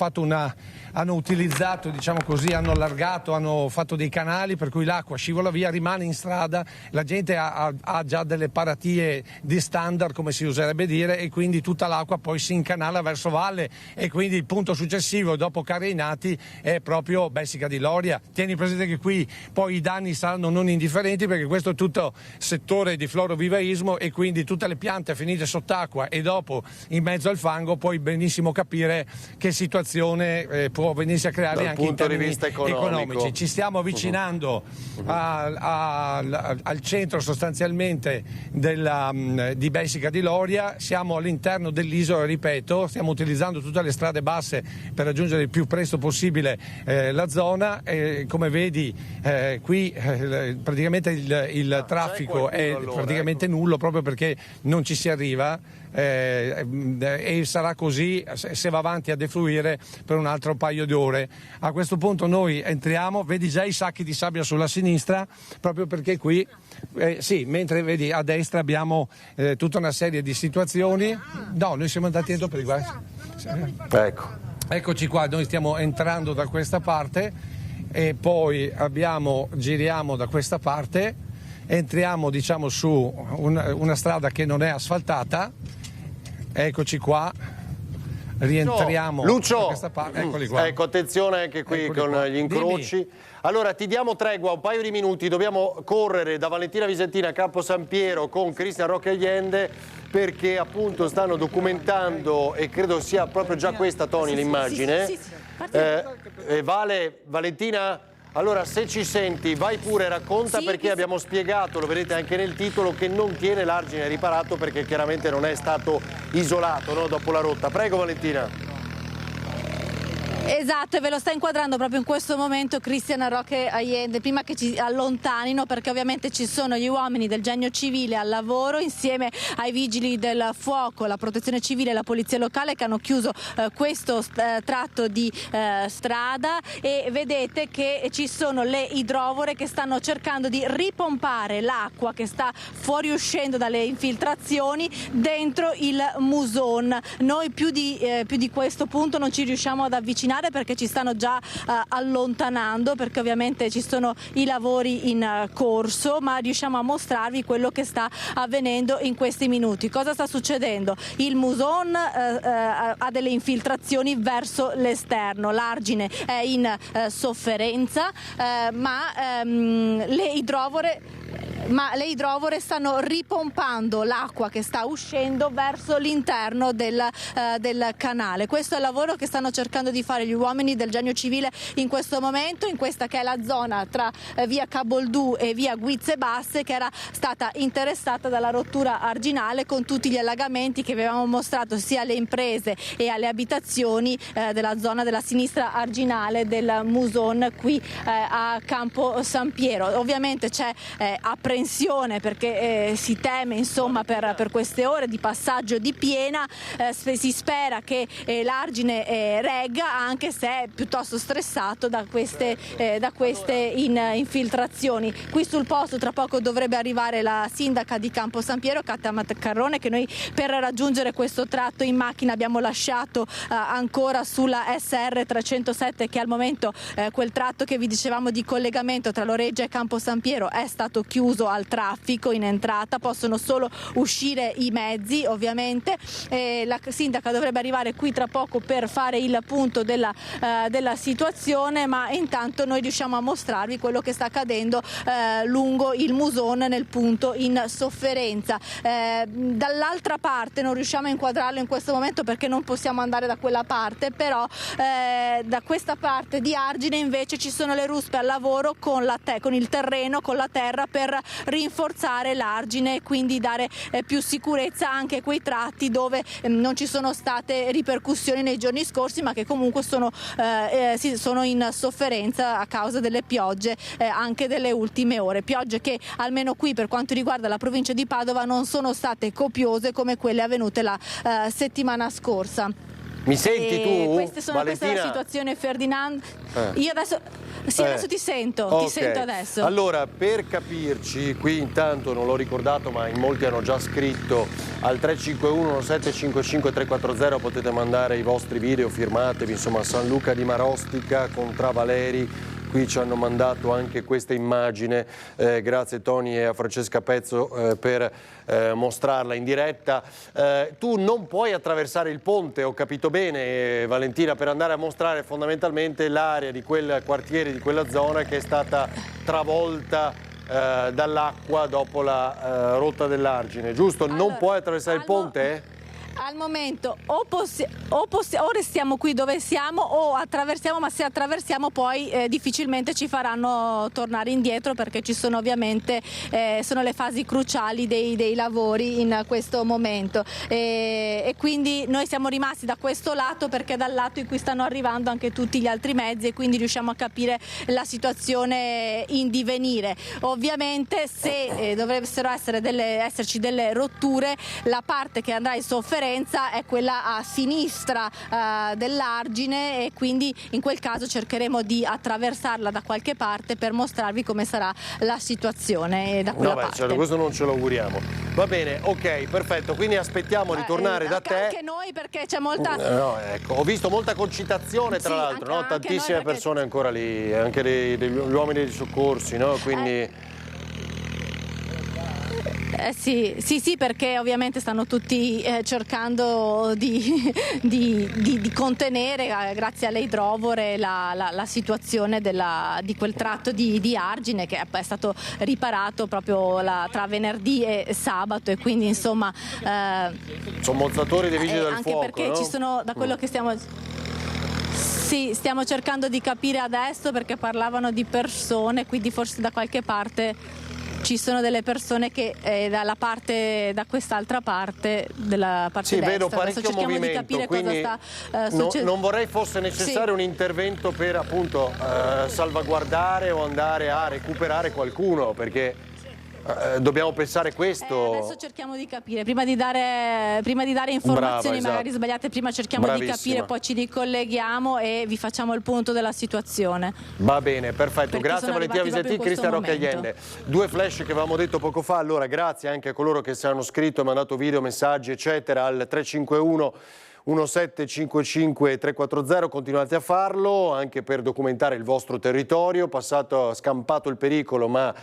utilizzato, diciamo così, hanno allargato, hanno fatto dei canali per cui l'acqua scivola via, rimane in strada, la gente ha già delle paratie di standard, come si userebbe dire, e quindi tutta l'acqua poi si incanala verso valle, e quindi il punto successivo dopo Carainati è proprio Bessica di Loria. Tieni presente che qui poi i danni saranno non indifferenti, perché questo è tutto settore di florovivaismo e quindi tutte le piante finite sott'acqua e dopo in mezzo al fango puoi benissimo capire che situazione può venirsi a creare anche in termini economici. Ci stiamo avvicinando al centro sostanzialmente di Bessica di Loria, siamo all'interno dell'isola, ripeto, stiamo utilizzando tutte le strade basse per raggiungere il più presto possibile la zona, come vedi qui praticamente il traffico è praticamente nullo, proprio perché non ci si arriva, e sarà così se va avanti a defluire per un altro paio di ore. A questo punto noi entriamo, vedi già i sacchi di sabbia sulla sinistra, proprio perché qui mentre vedi a destra abbiamo tutta una serie di situazioni. No, noi siamo andati dentro per i guai. Eccoci qua, noi stiamo entrando da questa parte e poi giriamo da questa parte, entriamo, diciamo, su una strada che non è asfaltata. Eccoci qua, rientriamo Lucio, da questa parte. Eccoli qua. Ecco, attenzione anche qui con gli incroci. Dimmi. Allora, ti diamo tregua, un paio di minuti, dobbiamo correre da Valentina Visentina a Campo San Piero con Cristian Roque Allende, perché appunto stanno documentando, e credo sia proprio già questa, Tony, l'immagine. Sì. Valentina, allora se ci senti vai pure, racconta, Sì, perché abbiamo spiegato, lo vedete anche nel titolo, che non tiene l'argine riparato perché chiaramente non è stato isolato, no, dopo la rotta. Prego Valentina. Esatto, e ve lo sta inquadrando proprio in questo momento Cristian Roque Allende, prima che ci allontanino, perché ovviamente ci sono gli uomini del Genio Civile al lavoro insieme ai vigili del fuoco, la protezione civile e la polizia locale, che hanno chiuso questo tratto di strada, e vedete che ci sono le idrovore che stanno cercando di ripompare l'acqua che sta fuoriuscendo dalle infiltrazioni dentro il Muson. Noi più di questo punto non ci riusciamo ad avvicinare perché ci stanno già allontanando, perché ovviamente ci sono i lavori in corso, ma riusciamo a mostrarvi quello che sta avvenendo in questi minuti. Cosa sta succedendo? Il Muson ha delle infiltrazioni verso l'esterno, l'argine è in sofferenza, ma le idrovore stanno ripompando l'acqua che sta uscendo verso l'interno del canale. Questo è il lavoro che stanno cercando di fare gli uomini del Genio Civile in questo momento, in questa che è la zona tra via Caboldù e via Guizze Basse, che era stata interessata dalla rottura arginale, con tutti gli allagamenti che avevamo mostrato sia alle imprese e alle abitazioni della zona della sinistra arginale del Muson qui a Campo San Piero. Ovviamente c'è apprensione perché si teme, insomma, per queste ore di passaggio di piena, si spera che l'argine regga, anche se è piuttosto stressato da queste infiltrazioni. Qui sul posto tra poco dovrebbe arrivare la sindaca di Campo San Piero, Katia Maccarrone, che noi per raggiungere questo tratto in macchina abbiamo lasciato ancora sulla SR 307, che al momento quel tratto che vi dicevamo di collegamento tra Loreggia e Campo San Piero è stato chiuso al traffico in entrata, possono solo uscire i mezzi ovviamente. La sindaca dovrebbe arrivare qui tra poco per fare il punto della situazione, ma intanto noi riusciamo a mostrarvi quello che sta accadendo lungo il Muson nel punto in sofferenza. Dall'altra parte non riusciamo a inquadrarlo in questo momento perché non possiamo andare da quella parte, però da questa parte di argine invece ci sono le ruspe al lavoro con il terreno, con la terra, per rinforzare l'argine e quindi dare più sicurezza anche a quei tratti dove non ci sono state ripercussioni nei giorni scorsi, ma che comunque sono in sofferenza a causa delle piogge anche delle ultime ore. Piogge che almeno qui per quanto riguarda la provincia di Padova non sono state copiose come quelle avvenute la settimana scorsa. Mi senti tu, questa è la situazione, Ferdinando. Io adesso ti sento, okay. Ti sento adesso. Allora, per capirci, qui intanto non l'ho ricordato, ma in molti hanno già scritto al 351 1755 340, potete mandare i vostri video, firmatevi, insomma, San Luca di Marostica con Travaleri. Qui ci hanno mandato anche questa immagine, grazie Tony e a Francesca Pezzo per mostrarla in diretta. Tu non puoi attraversare il ponte, ho capito bene Valentina, per andare a mostrare fondamentalmente l'area di quel quartiere, di quella zona che è stata travolta dall'acqua dopo la rotta dell'argine, giusto? Allora, non puoi attraversare il ponte? Al momento o restiamo qui dove siamo o attraversiamo, ma se attraversiamo poi difficilmente ci faranno tornare indietro, perché ci sono ovviamente sono le fasi cruciali dei lavori in questo momento, e quindi noi siamo rimasti da questo lato perché dal lato in cui stanno arrivando anche tutti gli altri mezzi, e quindi riusciamo a capire la situazione in divenire. Ovviamente se dovessero esserci delle rotture, la parte che andrà in sofferenza è quella a sinistra dell'argine, e quindi in quel caso cercheremo di attraversarla da qualche parte per mostrarvi come sarà la situazione da quella parte. Certo, questo non ce lo auguriamo. Va bene, ok, perfetto, quindi aspettiamo di tornare da te. Anche noi, perché c'è molta... No, ecco, ho visto molta concitazione tra l'altro, no? Tantissime persone ancora lì, anche gli uomini dei soccorsi, no? Quindi... Sì, perché ovviamente stanno tutti cercando di contenere, grazie alle idrovore, la situazione di quel tratto di argine che è stato riparato proprio tra venerdì e sabato, e quindi insomma sommozzatori dei vigili del anche fuoco, perché no? ci sono, da quello che stiamo cercando di capire adesso, perché parlavano di persone, quindi forse da qualche parte ci sono delle persone che da quest'altra parte, della parte destra. Vedo parecchio adesso cerchiamo movimento, di capire quindi cosa sta succedendo. non vorrei fosse necessario un intervento per appunto salvaguardare o andare a recuperare qualcuno, perché dobbiamo pensare questo. Adesso cerchiamo di capire, prima di dare informazioni magari sbagliate, prima cerchiamo di capire, poi ci ricolleghiamo e vi facciamo il punto della situazione. Va bene, perfetto, Perché grazie Valentina Visetti, Cristian Roccagliende. 2 flash che avevamo detto poco fa. Allora grazie anche a coloro che si hanno scritto e mandato video, messaggi eccetera al 351 1755 340, continuate a farlo anche per documentare il vostro territorio, scampato il pericolo, ma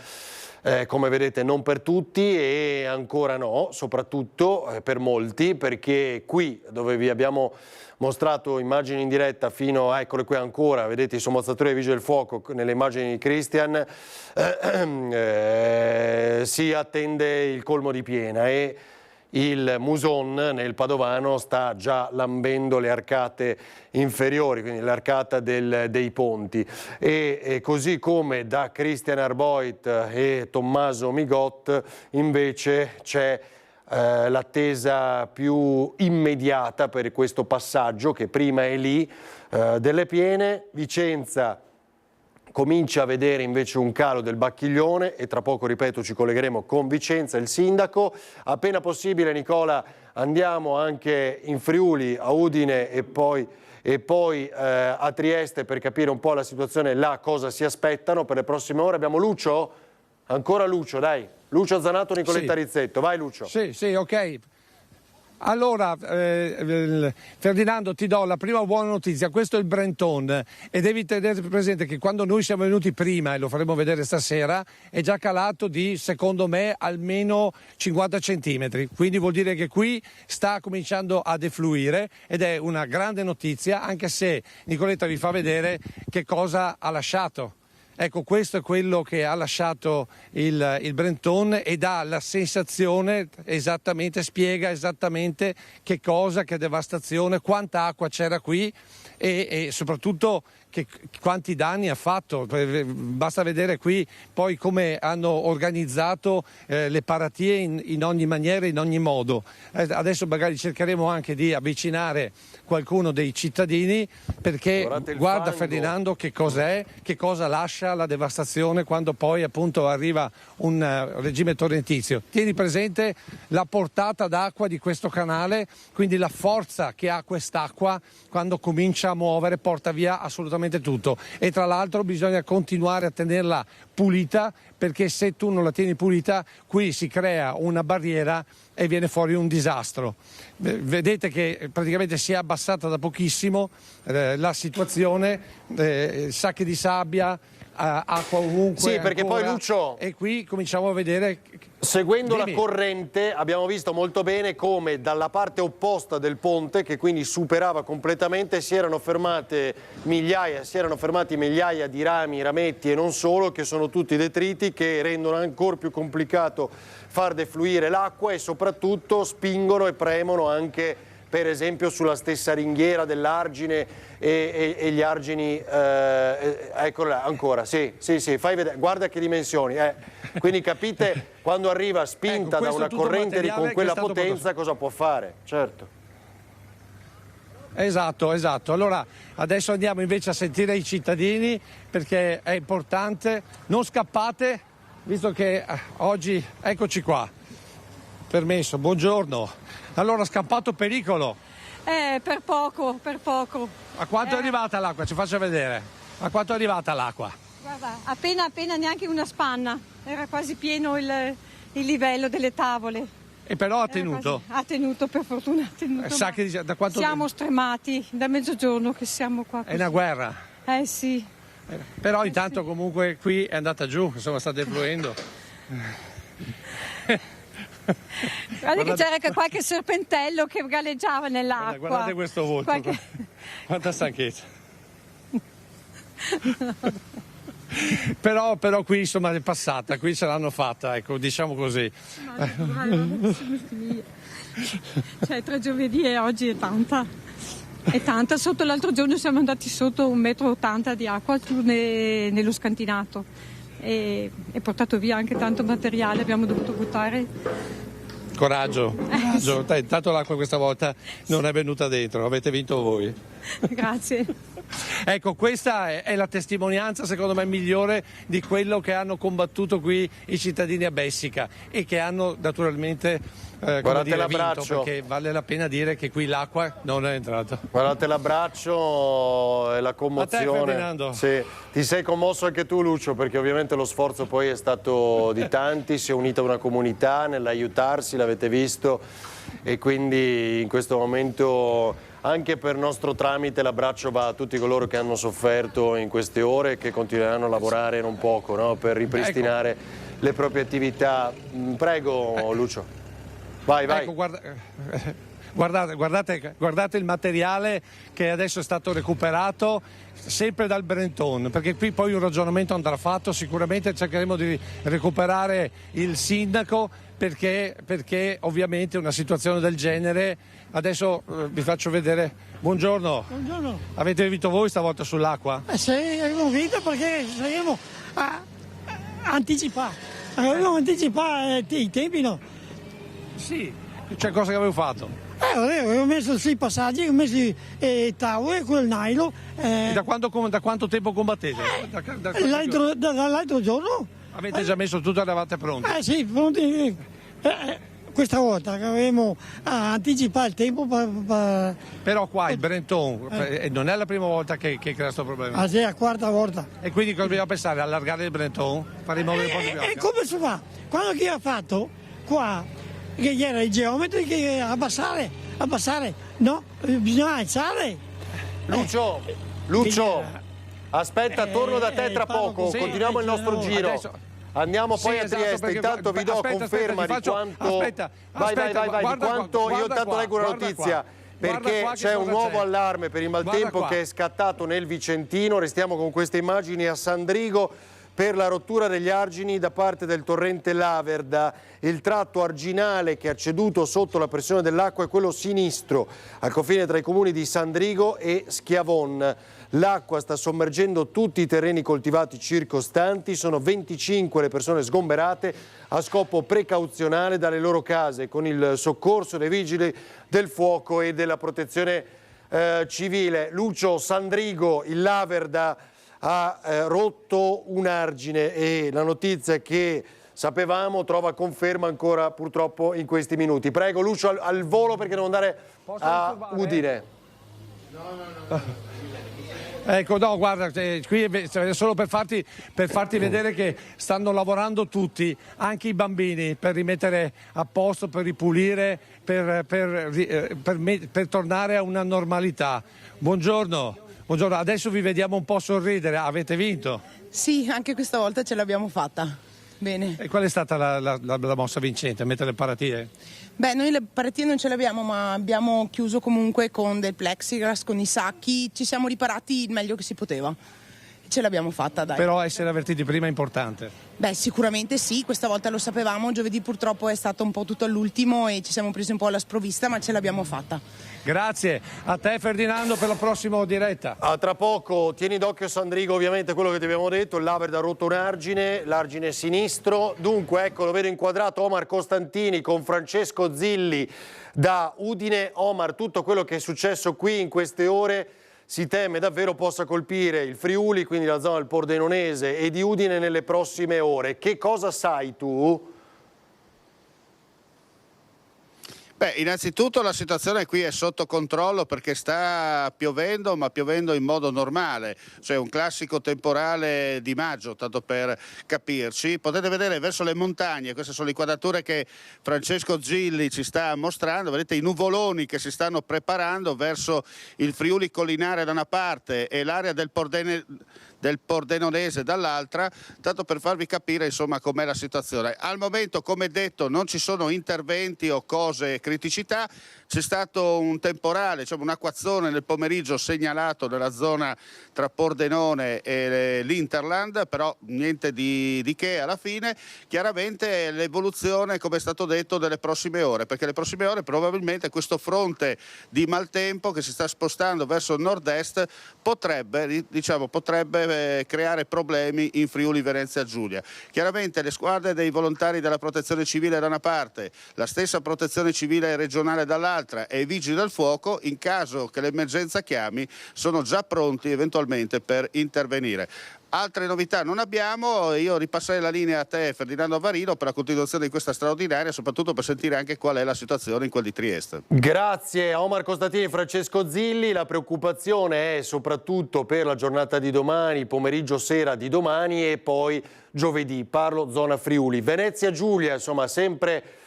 come vedete non per tutti, e ancora no, soprattutto per molti, perché qui dove vi abbiamo mostrato immagini in diretta fino a, eccole qui ancora, vedete i sommozzatori dei vigili del fuoco nelle immagini di Cristian, si attende il colmo di piena e il Muson nel Padovano sta già lambendo le arcate inferiori, quindi l'arcata dei ponti, e così come da Christian Arboit e Tommaso Migot invece c'è l'attesa più immediata per questo passaggio, che prima è lì, delle piene. Vicenza comincia a vedere invece un calo del Bacchiglione e tra poco, ripeto, ci collegheremo con Vicenza, il sindaco. Appena possibile, Nicola, andiamo anche in Friuli, a Udine e poi a Trieste per capire un po' la situazione là, cosa si aspettano per le prossime ore. Abbiamo Lucio? Ancora Lucio, dai. Lucio Zanato, Nicoletta Rizzetto. Vai Lucio. Sì, ok. Allora, Ferdinando, ti do la prima buona notizia. Questo è il Brenton e devi tenere presente che quando noi siamo venuti prima, e lo faremo vedere stasera, è già calato di, secondo me, almeno 50 centimetri. Quindi vuol dire che qui sta cominciando a defluire ed è una grande notizia, anche se Nicoletta vi fa vedere che cosa ha lasciato. Ecco, questo è quello che ha lasciato il Brenton e dà la sensazione spiega esattamente che cosa, che devastazione, quanta acqua c'era qui e soprattutto quanti danni ha fatto. Basta vedere qui poi come hanno organizzato le paratie in ogni maniera, in ogni modo. Adesso magari cercheremo anche di avvicinare qualcuno dei cittadini, perché guarda Ferdinando che cos'è, che cosa lascia la devastazione quando poi appunto arriva un regime torrentizio. Tieni presente la portata d'acqua di questo canale, quindi la forza che ha quest'acqua quando comincia a muovere, porta via assolutamente tutto. E tra l'altro bisogna continuare a tenerla pulita, perché se tu non la tieni pulita qui si crea una barriera e viene fuori un disastro. Vedete che praticamente si è abbassata da pochissimo la situazione, sacche di sabbia, acqua ovunque. Sì, perché ancora, poi Lucio, e qui cominciamo a vedere. Seguendo la corrente abbiamo visto molto bene come dalla parte opposta del ponte, che quindi superava completamente, si erano fermati migliaia di rami, rametti e non solo, che sono tutti detriti che rendono ancora più complicato far defluire l'acqua e soprattutto spingono e premono anche per esempio sulla stessa ringhiera dell'argine e gli argini, eccola ancora, sì, fai vedere, guarda che dimensioni, quindi capite quando arriva spinta da una corrente con quella potenza cosa può fare, certo. Esatto, allora adesso andiamo invece a sentire i cittadini, perché è importante, non scappate, visto che oggi, eccoci qua, permesso, buongiorno. Allora, scampato pericolo? Per poco. A quanto è arrivata l'acqua? Ci faccia vedere. A quanto è arrivata l'acqua? Guarda, appena neanche una spanna. Era quasi pieno il livello delle tavole. E però ha tenuto? Ha tenuto, per fortuna ha tenuto. Sa che da quanto... Siamo stremati, da mezzogiorno che siamo qua così. È una guerra? Sì. Però intanto comunque qui è andata giù, insomma sta defluendo. Guarda che c'era anche qualche serpentello che galleggiava nell'acqua. Guardate questo volto, quanta stanchezza. Però qui insomma è passata, qui ce l'hanno fatta, ecco, diciamo così. Cioè tra giovedì e oggi è tanta. È tanta. Sotto l'altro giorno siamo andati sotto 1,80 m di acqua nello scantinato e portato via anche tanto materiale, abbiamo dovuto buttare. Coraggio. Intanto l'acqua questa volta non è venuta dentro, avete vinto voi. Grazie. Ecco, questa è la testimonianza secondo me migliore di quello che hanno combattuto qui i cittadini a Bessica e che hanno naturalmente vinto, perché vale la pena dire che qui l'acqua non è entrata. Guardate l'abbraccio e la commozione. A te, Ferdinando. Sì. Ti sei commosso anche tu, Lucio, perché ovviamente lo sforzo poi è stato di tanti, si è unita una comunità nell'aiutarsi, l'avete visto, e quindi in questo momento anche per nostro tramite l'abbraccio va a tutti coloro che hanno sofferto in queste ore e che continueranno a lavorare non poco, no? Per ripristinare le proprie attività. Prego, Lucio. Vai. Ecco, guardate il materiale che adesso è stato recuperato sempre dal Brenton, perché qui poi un ragionamento andrà fatto, sicuramente cercheremo di recuperare il sindaco perché ovviamente una situazione del genere, adesso vi faccio vedere. Buongiorno. Buongiorno. Avete vinto voi stavolta sull'acqua? Sì, abbiamo vinto perché saremo anticipati, avevamo anticipato i tempi, no? Sì, cioè cosa che avevo fatto? Avevo messo 6 passaggi, ho messo tavole con il nylon. Da quanto tempo combattete? Dall'altro giorno. Avete già messo tutto e eravate pronti? Sì, pronti. Questa volta che avevamo anticipato il tempo Però qua il Brenton non è la prima volta che crea questo problema. Sì, è la quarta volta. E quindi cosa bisogna pensare? Allargare il Brenton? Far rimuovere il po' di bianca? E come si fa? Quando chi ha fatto qua, che era i geometri che abbassare, no, bisogna alzare. Lucio, aspetta, torno da te tra poco, continuiamo il nostro giro. Adesso... Andiamo poi a Trieste, intanto vi do conferma di quanto... Vai, di quanto io tanto leggo una notizia, perché c'è un nuovo allarme per il maltempo che è scattato nel Vicentino, restiamo con queste immagini a Sandrigo per la rottura degli argini da parte del torrente Laverda. Il tratto arginale che ha ceduto sotto la pressione dell'acqua è quello sinistro, al confine tra i comuni di Sandrigo e Schiavon. L'acqua sta sommergendo tutti i terreni coltivati circostanti, sono 25 le persone sgomberate a scopo precauzionale dalle loro case con il soccorso dei vigili del fuoco e della protezione civile. Lucio, Sandrigo, il Laverda ha rotto un argine e la notizia che sapevamo trova conferma ancora purtroppo in questi minuti. Prego Lucio al volo perché devo andare a Udine. No. Ecco, no, guarda, qui è solo per farti vedere che stanno lavorando tutti, anche i bambini, per rimettere a posto, per ripulire, per tornare a una normalità. Buongiorno, adesso vi vediamo un po' sorridere, avete vinto? Sì, anche questa volta ce l'abbiamo fatta. Bene. E qual è stata la mossa vincente? Mettere le paratie? Beh, noi le paratie non ce le abbiamo, ma abbiamo chiuso comunque con del plexiglass, con i sacchi, ci siamo riparati il meglio che si poteva. Ce l'abbiamo fatta, dai. Però essere avvertiti prima è importante. Beh, sicuramente sì, questa volta lo sapevamo, giovedì purtroppo è stato un po' tutto all'ultimo e ci siamo presi un po' alla sprovvista, ma ce l'abbiamo fatta. Grazie, a te Ferdinando per la prossima diretta. A tra poco, tieni d'occhio Sandrigo ovviamente quello che ti abbiamo detto, il Laverda ha rotto un argine, l'argine sinistro, dunque ecco lo vedo inquadrato Omar Costantini con Francesco Zilli da Udine. Omar, tutto quello che è successo qui in queste ore si teme davvero possa colpire il Friuli, quindi la zona del Pordenonese e di Udine nelle prossime ore. Che cosa sai tu? Beh, innanzitutto la situazione qui è sotto controllo perché sta piovendo, ma piovendo in modo normale, cioè un classico temporale di maggio, tanto per capirci. Potete vedere verso le montagne, queste sono le inquadrature che Francesco Zilli ci sta mostrando, vedete i nuvoloni che si stanno preparando verso il Friuli collinare da una parte e l'area del del Pordenonese dall'altra, tanto per farvi capire insomma com'è la situazione. Al momento, come detto, non ci sono interventi o cose, criticità. C'è stato un temporale, un acquazzone nel pomeriggio segnalato nella zona tra Pordenone e l'Interland, però niente di che alla fine. Chiaramente l'evoluzione, come è stato detto, delle prossime ore, perché le prossime ore probabilmente questo fronte di maltempo che si sta spostando verso il nord-est potrebbe creare problemi in Friuli Venezia Giulia. Chiaramente le squadre dei volontari della Protezione Civile da una parte, la stessa Protezione Civile regionale dall'altra e i vigili del fuoco, in caso che l'emergenza chiami, sono già pronti eventualmente per intervenire. Altre novità non abbiamo, io ripasserei la linea a te Ferdinando Varino per la continuazione di questa straordinaria, soprattutto per sentire anche qual è la situazione in quel di Trieste. Grazie a Omar Costatini e Francesco Zilli. La preoccupazione è soprattutto per la giornata di domani, pomeriggio sera di domani e poi giovedì, parlo zona Friuli. Venezia Giulia, insomma, sempre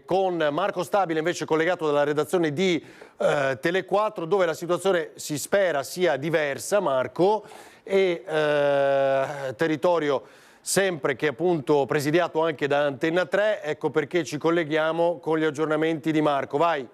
con Marco Stabile invece collegato dalla redazione di Tele4, dove la situazione si spera sia diversa, Marco, e territorio sempre che appunto presidiato anche da Antenna 3, ecco perché ci colleghiamo con gli aggiornamenti di Marco. Vai!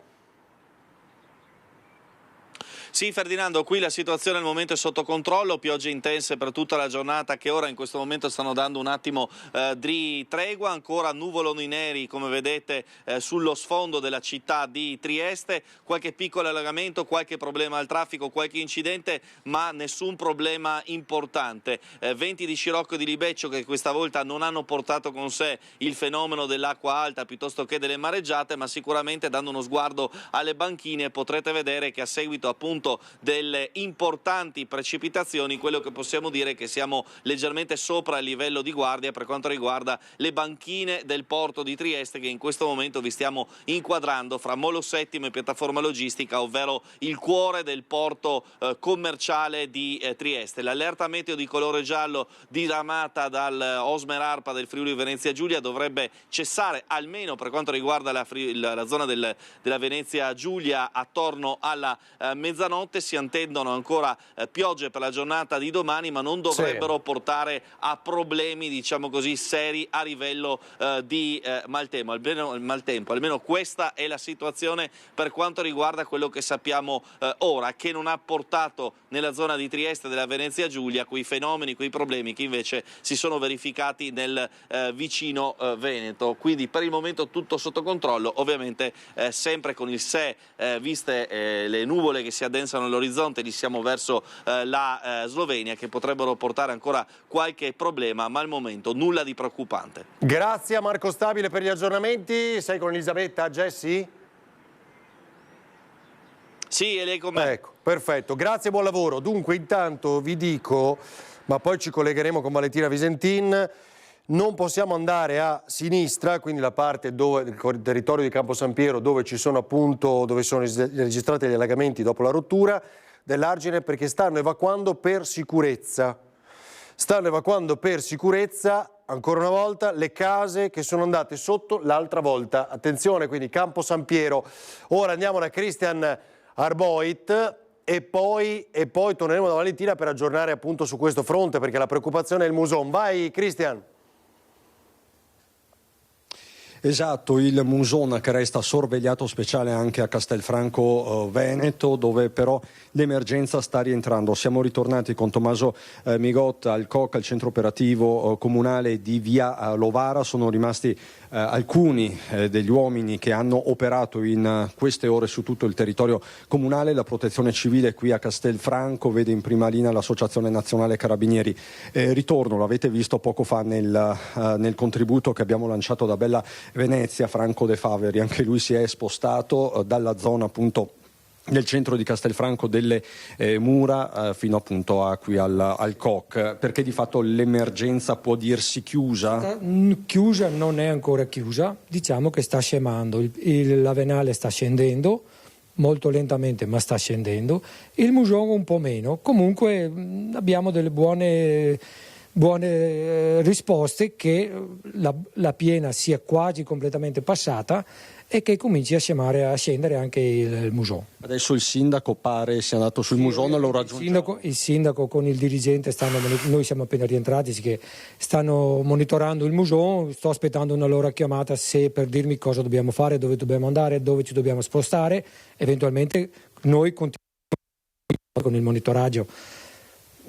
Sì, Ferdinando, qui la situazione al momento è sotto controllo, piogge intense per tutta la giornata che ora in questo momento stanno dando un attimo di tregua, ancora nuvoloni neri come vedete sullo sfondo della città di Trieste, qualche piccolo allagamento, qualche problema al traffico, qualche incidente, ma nessun problema importante. Venti di scirocco e di libeccio che questa volta non hanno portato con sé il fenomeno dell'acqua alta piuttosto che delle mareggiate, ma sicuramente dando uno sguardo alle banchine potrete vedere che a seguito appunto delle importanti precipitazioni quello che possiamo dire è che siamo leggermente sopra il livello di guardia per quanto riguarda le banchine del porto di Trieste, che in questo momento vi stiamo inquadrando fra Molo Settimo e piattaforma logistica, ovvero il cuore del porto commerciale di Trieste. L'allerta meteo di colore giallo diramata dal Osmer ARPA del Friuli Venezia Giulia dovrebbe cessare almeno per quanto riguarda la zona della Venezia Giulia attorno alla mezzanotte. Si attendono ancora piogge per la giornata di domani, ma non dovrebbero portare a problemi, diciamo così, seri a livello di maltempo. Almeno questa è la situazione per quanto riguarda quello che sappiamo ora, che non ha portato nella zona di Trieste e della Venezia Giulia quei fenomeni, quei problemi che invece si sono verificati nel vicino Veneto. Quindi per il momento tutto sotto controllo, ovviamente sempre con il se, viste le nuvole che si addensano all'orizzonte, li siamo verso la Slovenia, che potrebbero portare ancora qualche problema, ma al momento nulla di preoccupante. Grazie a Marco Stabile per gli aggiornamenti. Sei con Elisabetta, Gessi? Sì, e lei con me. Ecco, perfetto, grazie e buon lavoro. Dunque intanto vi dico, ma poi ci collegheremo con Valentina Visentin, non possiamo andare a sinistra, quindi la parte il territorio di Campo San Piero dove ci sono appunto, dove sono registrati gli allagamenti dopo la rottura dell'argine, perché stanno evacuando per sicurezza. Stanno evacuando per sicurezza ancora una volta le case che sono andate sotto l'altra volta. Attenzione, quindi Campo San Piero. Ora andiamo da Christian Arboit e poi torneremo da Valentina per aggiornare appunto su questo fronte, perché la preoccupazione è il Muson. Vai Christian! Esatto, il Muson che resta sorvegliato speciale anche a Castelfranco Veneto, dove però l'emergenza sta rientrando. Siamo ritornati con Tommaso Migotta al COC, al centro operativo comunale di via Lovara. Sono rimasti alcuni degli uomini che hanno operato in queste ore su tutto il territorio comunale. La protezione civile qui a Castelfranco vede in prima linea l'Associazione Nazionale Carabinieri. Ritorno, l'avete visto poco fa nel contributo che abbiamo lanciato da Bella Venezia. Franco De Faveri, anche lui si è spostato dalla zona appunto del centro di Castelfranco delle Mura fino appunto a qui al COC, perché di fatto l'emergenza può dirsi chiusa? Chiusa non è ancora chiusa, diciamo che sta scemando, la venale sta scendendo molto lentamente, ma sta scendendo, il Muson un po' meno. Comunque abbiamo delle buone buone risposte, che la piena sia quasi completamente passata e che cominci a scendere anche il muson. Adesso il sindaco pare sia andato sul muson e lo raggiunge. Il sindaco con il dirigente noi siamo appena rientrati, che stanno monitorando il muson. Sto aspettando una loro chiamata per dirmi cosa dobbiamo fare, dove dobbiamo andare, dove ci dobbiamo spostare. Eventualmente noi continuiamo con il monitoraggio.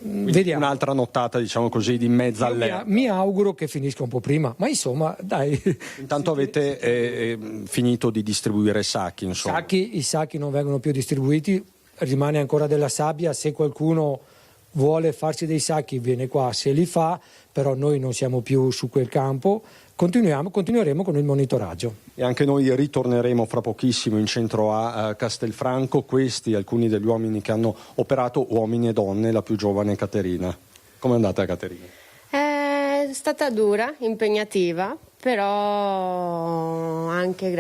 Vediamo. Un'altra nottata, diciamo così, di mezza allerta. Mi auguro che finisca un po' prima, ma insomma, dai. Intanto avete finito di distribuire sacchi, insomma. I sacchi non vengono più distribuiti, rimane ancora della sabbia. Se qualcuno vuole farsi dei sacchi viene qua, se li fa, però noi non siamo più su quel campo. Continueremo con il monitoraggio. E anche noi ritorneremo fra pochissimo in centro a Castelfranco. Questi alcuni degli uomini che hanno operato, uomini e donne, la più giovane Caterina. Com'è andata, Caterina? È stata dura, impegnativa, però anche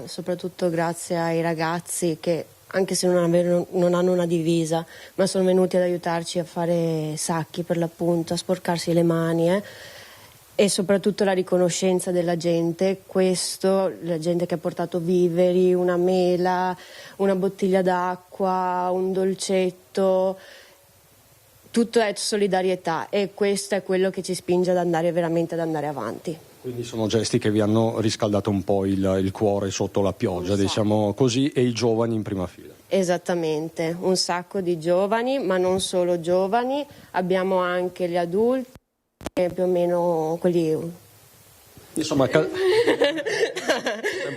soprattutto grazie ai ragazzi che, anche se non hanno una divisa, ma sono venuti ad aiutarci a fare sacchi, per l'appunto, a sporcarsi le mani, e soprattutto la riconoscenza della gente, la gente che ha portato viveri, una mela, una bottiglia d'acqua, un dolcetto, tutto è solidarietà, e questo è quello che ci spinge veramente ad andare avanti. Quindi sono gesti che vi hanno riscaldato un po' il cuore sotto la pioggia, diciamo così, e i giovani in prima fila. Esattamente, un sacco di giovani, ma non solo giovani, abbiamo anche gli adulti, più o meno quelli. Insomma, è un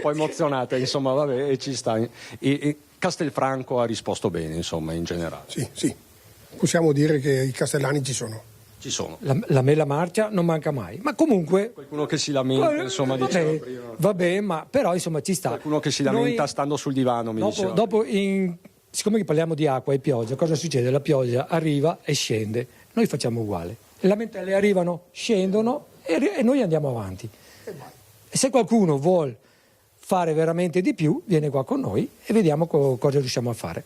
po' emozionata, insomma, vabbè, e ci sta. E Castelfranco ha risposto bene, insomma, in generale. Sì, possiamo dire che i castellani ci sono. Ci sono. La mela marcia non manca mai, ma comunque. Qualcuno che si lamenta, insomma, diceva prima. Vabbè, ma però insomma ci sta. Qualcuno che si lamenta stando sul divano, diceva. Siccome che parliamo di acqua e pioggia, cosa succede? La pioggia arriva e scende, noi facciamo uguale. Le lamentele arrivano, scendono e noi andiamo avanti. E se qualcuno vuol fare veramente di più, viene qua con noi e vediamo cosa riusciamo a fare.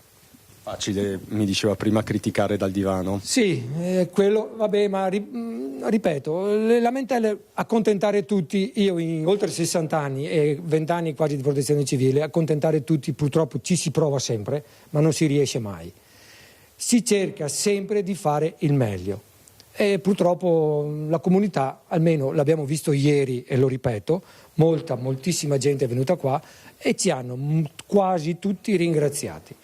Facile, mi diceva prima, criticare dal divano. Sì, quello, vabbè, ma ripeto, le lamentele, accontentare tutti, io in oltre 60 anni e 20 anni quasi di protezione civile, accontentare tutti purtroppo ci si prova sempre, ma non si riesce mai. Si cerca sempre di fare il meglio. E purtroppo la comunità, almeno l'abbiamo visto ieri e lo ripeto, moltissima gente è venuta qua e ci hanno quasi tutti ringraziati.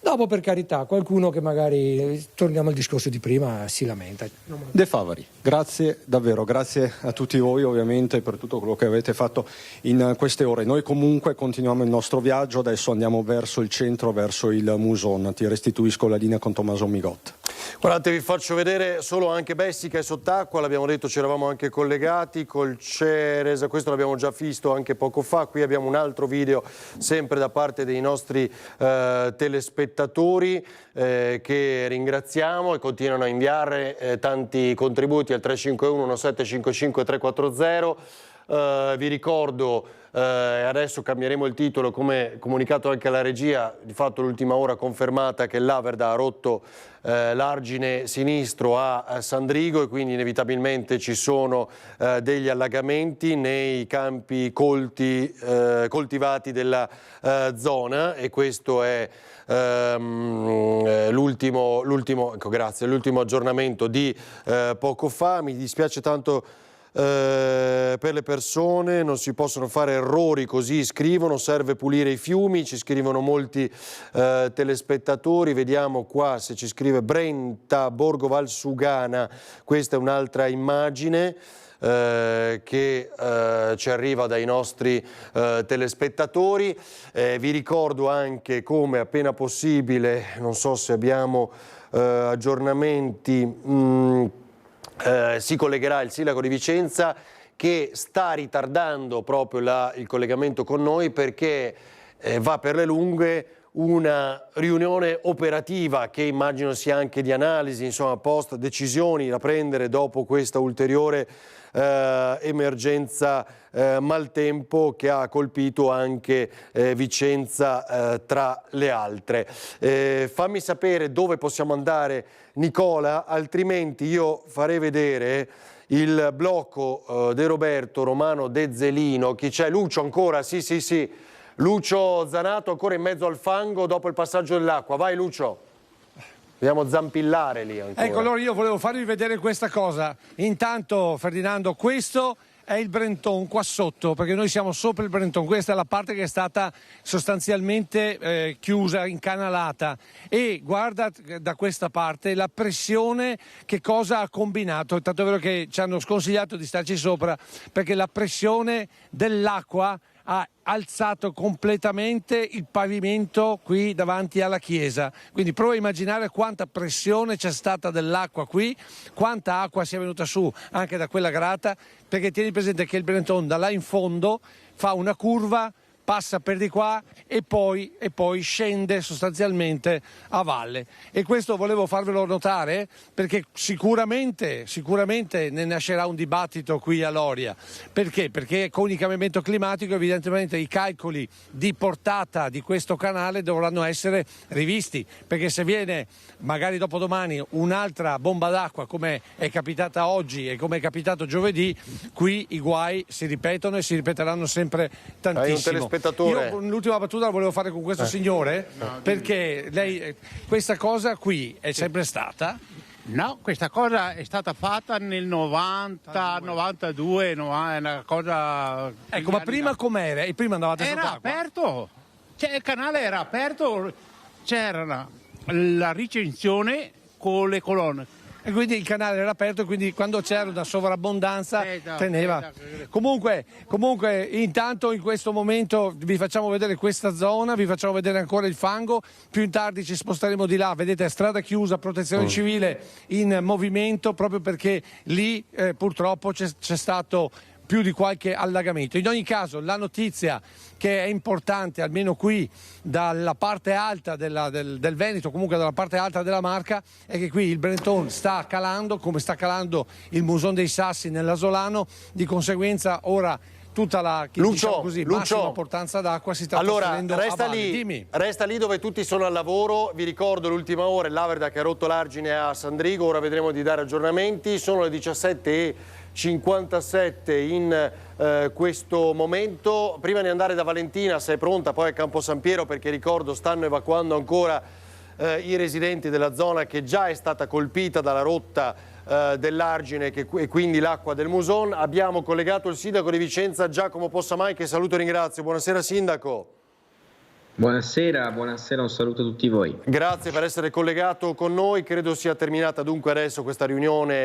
Dopo, per carità, qualcuno che magari, torniamo al discorso di prima, si lamenta. De Favari, grazie davvero, grazie a tutti voi ovviamente per tutto quello che avete fatto in queste ore. Noi comunque continuiamo il nostro viaggio, adesso andiamo verso il centro, verso il Muson. Ti restituisco la linea con Tommaso Migotta. Guardate, vi faccio vedere solo anche Bessica e sott'acqua, l'abbiamo detto, ci eravamo anche collegati col Ceres, questo l'abbiamo già visto anche poco fa. Qui abbiamo un altro video sempre da parte dei nostri telespettatori che ringraziamo e continuano a inviare tanti contributi al 351 1755 340. Vi ricordo, adesso cambieremo il titolo, come comunicato anche alla regia, di fatto l'ultima ora confermata che l'Averda ha rotto l'argine sinistro a Sandrigo e quindi inevitabilmente ci sono degli allagamenti nei campi coltivati della zona, e questo è l'ultimo aggiornamento di poco fa. Mi dispiace tanto per le persone, non si possono fare errori così, scrivono, serve pulire i fiumi, ci scrivono molti telespettatori. Vediamo qua se ci scrive Brenta, Borgo Valsugana, questa è un'altra immagine che ci arriva dai nostri telespettatori. Vi ricordo anche come appena possibile, non so se abbiamo aggiornamenti, si collegherà il sindaco di Vicenza, che sta ritardando proprio il collegamento con noi perché va per le lunghe una riunione operativa che immagino sia anche di analisi, insomma, post decisioni da prendere dopo questa ulteriore emergenza maltempo che ha colpito anche Vicenza tra le altre. Fammi sapere dove possiamo andare, Nicola, altrimenti io farei vedere il blocco De Roberto Romano De Zelino. Chi c'è? Lucio ancora? Sì. Lucio Zanato ancora in mezzo al fango dopo il passaggio dell'acqua. Vai Lucio. Dobbiamo zampillare lì ancora. Ecco, allora io volevo farvi vedere questa cosa. Intanto, Ferdinando, questo è il Brenton qua sotto, perché noi siamo sopra il Brenton. Questa è la parte che è stata sostanzialmente chiusa, incanalata. E guarda da questa parte la pressione che cosa ha combinato. Tanto è vero che ci hanno sconsigliato di starci sopra, perché la pressione dell'acqua ha alzato completamente il pavimento qui davanti alla chiesa. Quindi prova a immaginare quanta pressione c'è stata dell'acqua qui, quanta acqua sia venuta su anche da quella grata, perché tieni presente che il Brenton da là in fondo fa una curva, passa per di qua e poi scende sostanzialmente a valle. E questo volevo farvelo notare perché sicuramente ne nascerà un dibattito qui a Loria. Perché? Perché con il cambiamento climatico evidentemente i calcoli di portata di questo canale dovranno essere rivisti, perché se viene magari dopodomani un'altra bomba d'acqua come è capitata oggi e come è capitato giovedì, qui i guai si ripetono e si ripeteranno sempre tantissimo. Io l'ultima battuta la volevo fare con questo signore, perché lei questa cosa qui è sempre stata? No, questa cosa è stata fatta nel 90, 92, è una cosa... Ecco, ma prima com'era? E prima andavate sott'acqua? Era aperto, cioè, il canale era aperto, c'era la ricensione con le colonne. E quindi il canale era aperto, quindi quando c'era una sovrabbondanza teneva. Comunque, intanto in questo momento vi facciamo vedere questa zona, vi facciamo vedere ancora il fango, più in tardi ci sposteremo di là, vedete strada chiusa, protezione civile in movimento, proprio perché lì purtroppo c'è stato più di qualche allagamento. In ogni caso la notizia che è importante, almeno qui dalla parte alta del Veneto, comunque dalla parte alta della Marca, è che qui il Brenton sta calando, come sta calando il Muson dei Sassi nell'Asolano, di conseguenza ora tutta la massima portanza d'acqua si sta trasferendo a valle. Resta lì dove tutti sono al lavoro. Vi ricordo l'ultima ora, l'Averda che ha rotto l'argine a Sandrigo, ora vedremo di dare aggiornamenti. Sono le 17:57 in questo momento. Prima di andare da Valentina, se è pronta, poi a Campo San Piero, perché ricordo stanno evacuando ancora i residenti della zona che già è stata colpita dalla rotta dell'argine e quindi l'acqua del Muson. Abbiamo collegato il sindaco di Vicenza, Giacomo Possamai, che saluto e ringrazio. Buonasera sindaco. Buonasera, un saluto a tutti voi. Grazie per essere collegato con noi. Credo sia terminata dunque adesso questa riunione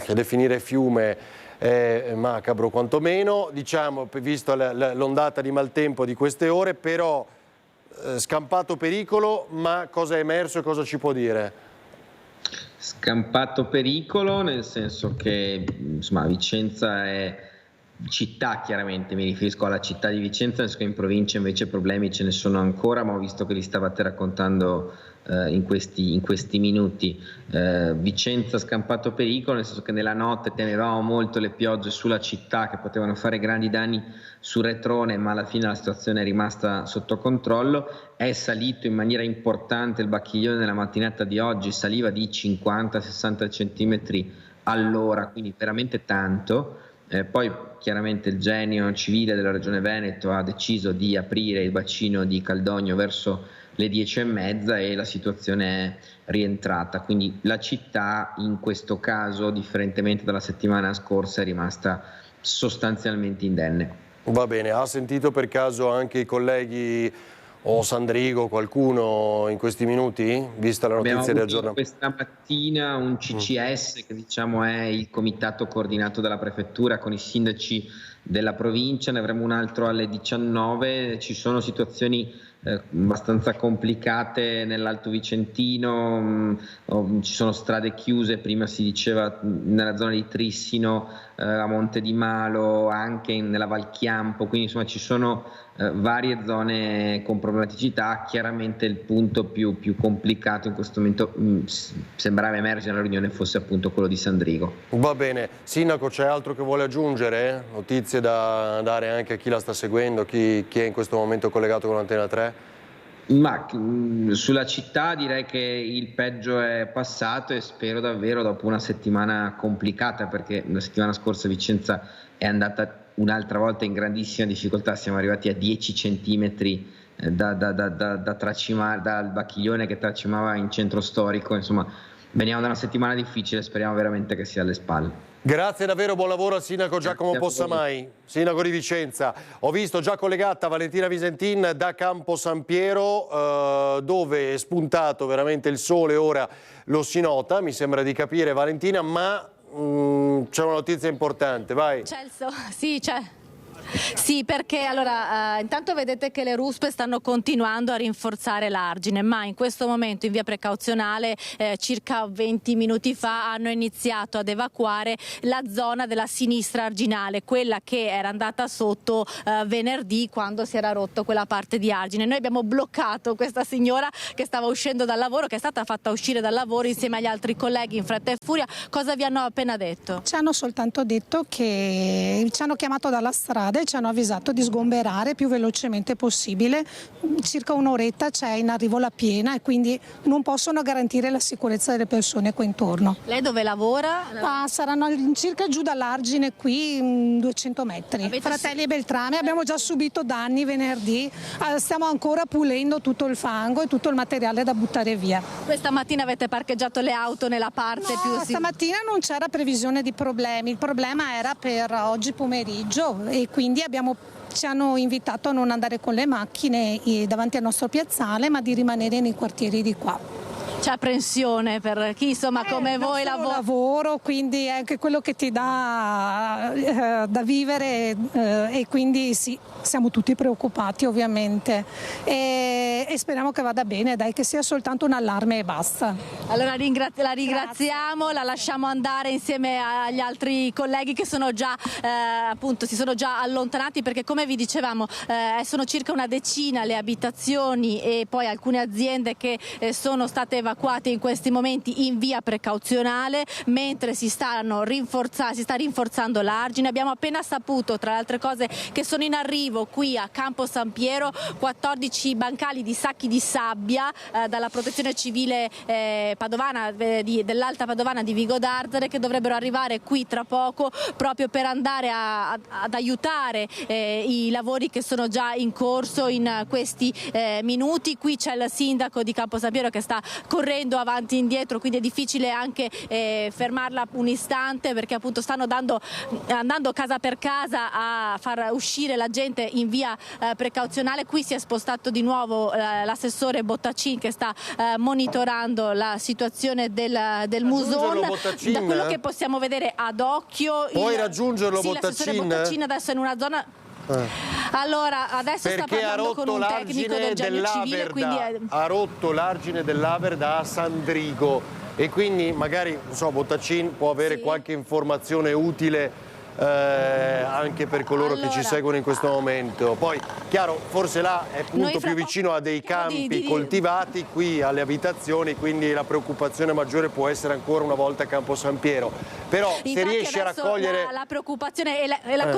che definire fiume è macabro quantomeno, diciamo, visto l'ondata di maltempo di queste ore, però scampato pericolo, ma cosa è emerso e cosa ci può dire? Scampato pericolo nel senso che insomma, Vicenza è città, chiaramente mi riferisco alla città di Vicenza, nel senso che in provincia invece problemi ce ne sono ancora, ma ho visto che li stavate raccontando in questi minuti. Vicenza scampato pericolo, nel senso che nella notte temevamo molto le piogge sulla città che potevano fare grandi danni sul retrone, ma alla fine la situazione è rimasta sotto controllo. È salito in maniera importante il bacchiglione nella mattinata di oggi, saliva di 50-60 centimetri all'ora, quindi veramente tanto. Poi chiaramente il genio civile della Regione Veneto ha deciso di aprire il bacino di Caldogno verso le 10:30 e la situazione è rientrata, quindi la città in questo caso, differentemente dalla settimana scorsa, è rimasta sostanzialmente indenne. Va bene, ha sentito per caso anche i colleghi o Sandrigo, qualcuno in questi minuti, vista la notizia di aggiornamento? Questa mattina un CCS, che diciamo è il comitato coordinato dalla prefettura con i sindaci della provincia, ne avremo un altro alle 19. Ci sono situazioni abbastanza complicate nell'Alto Vicentino, ci sono strade chiuse, prima si diceva nella zona di Trissino, a Monte di Malo, anche nella Val Chiampo, quindi insomma ci sono varie zone con problematicità. Chiaramente il punto più complicato in questo momento sembrava emergere nella riunione fosse appunto quello di Sandrigo. Va bene, Sindaco, c'è altro che vuole aggiungere? Notizie da dare anche a chi la sta seguendo, chi è in questo momento collegato con Antena 3? Ma sulla città direi che il peggio è passato e spero davvero, dopo una settimana complicata, perché la settimana scorsa Vicenza è andata un'altra volta in grandissima difficoltà, siamo arrivati a 10 centimetri da tracimare, dal Bacchiglione che tracimava in centro storico, insomma veniamo da una settimana difficile, speriamo veramente che sia alle spalle. Grazie davvero, buon lavoro al Sindaco Giacomo Possamai, Sindaco di Vicenza. Ho visto già collegata Valentina Visentin da Campo San Piero, dove è spuntato veramente il sole, ora lo si nota, mi sembra di capire Valentina, ma c'è una notizia importante, vai. Celso, sì, c'è. Sì, perché allora intanto vedete che le ruspe stanno continuando a rinforzare l'argine, ma in questo momento in via precauzionale circa 20 minuti fa hanno iniziato ad evacuare la zona della sinistra arginale, quella che era andata sotto venerdì quando si era rotto quella parte di argine. Noi abbiamo bloccato questa signora che stava uscendo dal lavoro, che è stata fatta uscire dal lavoro insieme agli altri colleghi in fretta e furia. Cosa vi hanno appena detto? Ci hanno soltanto detto che ci hanno chiamato dalla strada e ci hanno avvisato di sgomberare più velocemente possibile. Circa un'oretta c'è in arrivo la piena e quindi non possono garantire la sicurezza delle persone qua intorno. Lei dove lavora? Saranno circa giù dall'argine qui 200 metri. Fratelli e Beltrame, abbiamo già subito danni venerdì, stiamo ancora pulendo tutto il fango e tutto il materiale da buttare via. Questa mattina avete parcheggiato le auto nella parte più... Stamattina non c'era previsione di problemi, il problema era per oggi pomeriggio e quindi ci hanno invitato a non andare con le macchine davanti al nostro piazzale, ma di rimanere nei quartieri di qua. C'è apprensione per chi insomma come voi lavoro, quindi è anche quello che ti dà da vivere e quindi sì, siamo tutti preoccupati ovviamente e speriamo che vada bene, dai, che sia soltanto un allarme e basta. Allora la ringraziamo, la lasciamo andare insieme agli altri colleghi che sono già appunto si sono già allontanati, perché come vi dicevamo sono circa una decina le abitazioni e poi alcune aziende che sono state evacuate in questi momenti in via precauzionale, mentre si sta rinforzando l'argine. Abbiamo appena saputo, tra le altre cose, che sono in arrivo qui a Campo San Piero 14 bancali di sacchi di sabbia dalla protezione civile padovana dell'Alta Padovana di Vigo d'Arzere, che dovrebbero arrivare qui tra poco proprio per andare ad aiutare i lavori che sono già in corso in questi minuti. Qui c'è il sindaco di Campo San Piero che sta correndo avanti e indietro, quindi è difficile anche fermarla un istante, perché appunto stanno andando casa per casa a far uscire la gente in via precauzionale. Qui si è spostato di nuovo l'assessore Bottacin che sta monitorando la situazione del Musone. Da quello che possiamo vedere ad occhio, puoi raggiungerlo, sì, l'assessore Bottacin adesso è in una zona... Allora, adesso sta parlando con un tecnico del genio civile, quindi ha rotto l'argine dell'Averda a Sandrigo e quindi magari Bottacin può avere qualche informazione utile anche per coloro che ci seguono in questo momento. Poi chiaro, forse là è appunto più vicino a dei campi coltivati, qui alle abitazioni, quindi la preoccupazione maggiore può essere ancora una volta a Campo San Piero. Però se riesci a raccogliere la preoccupazione e la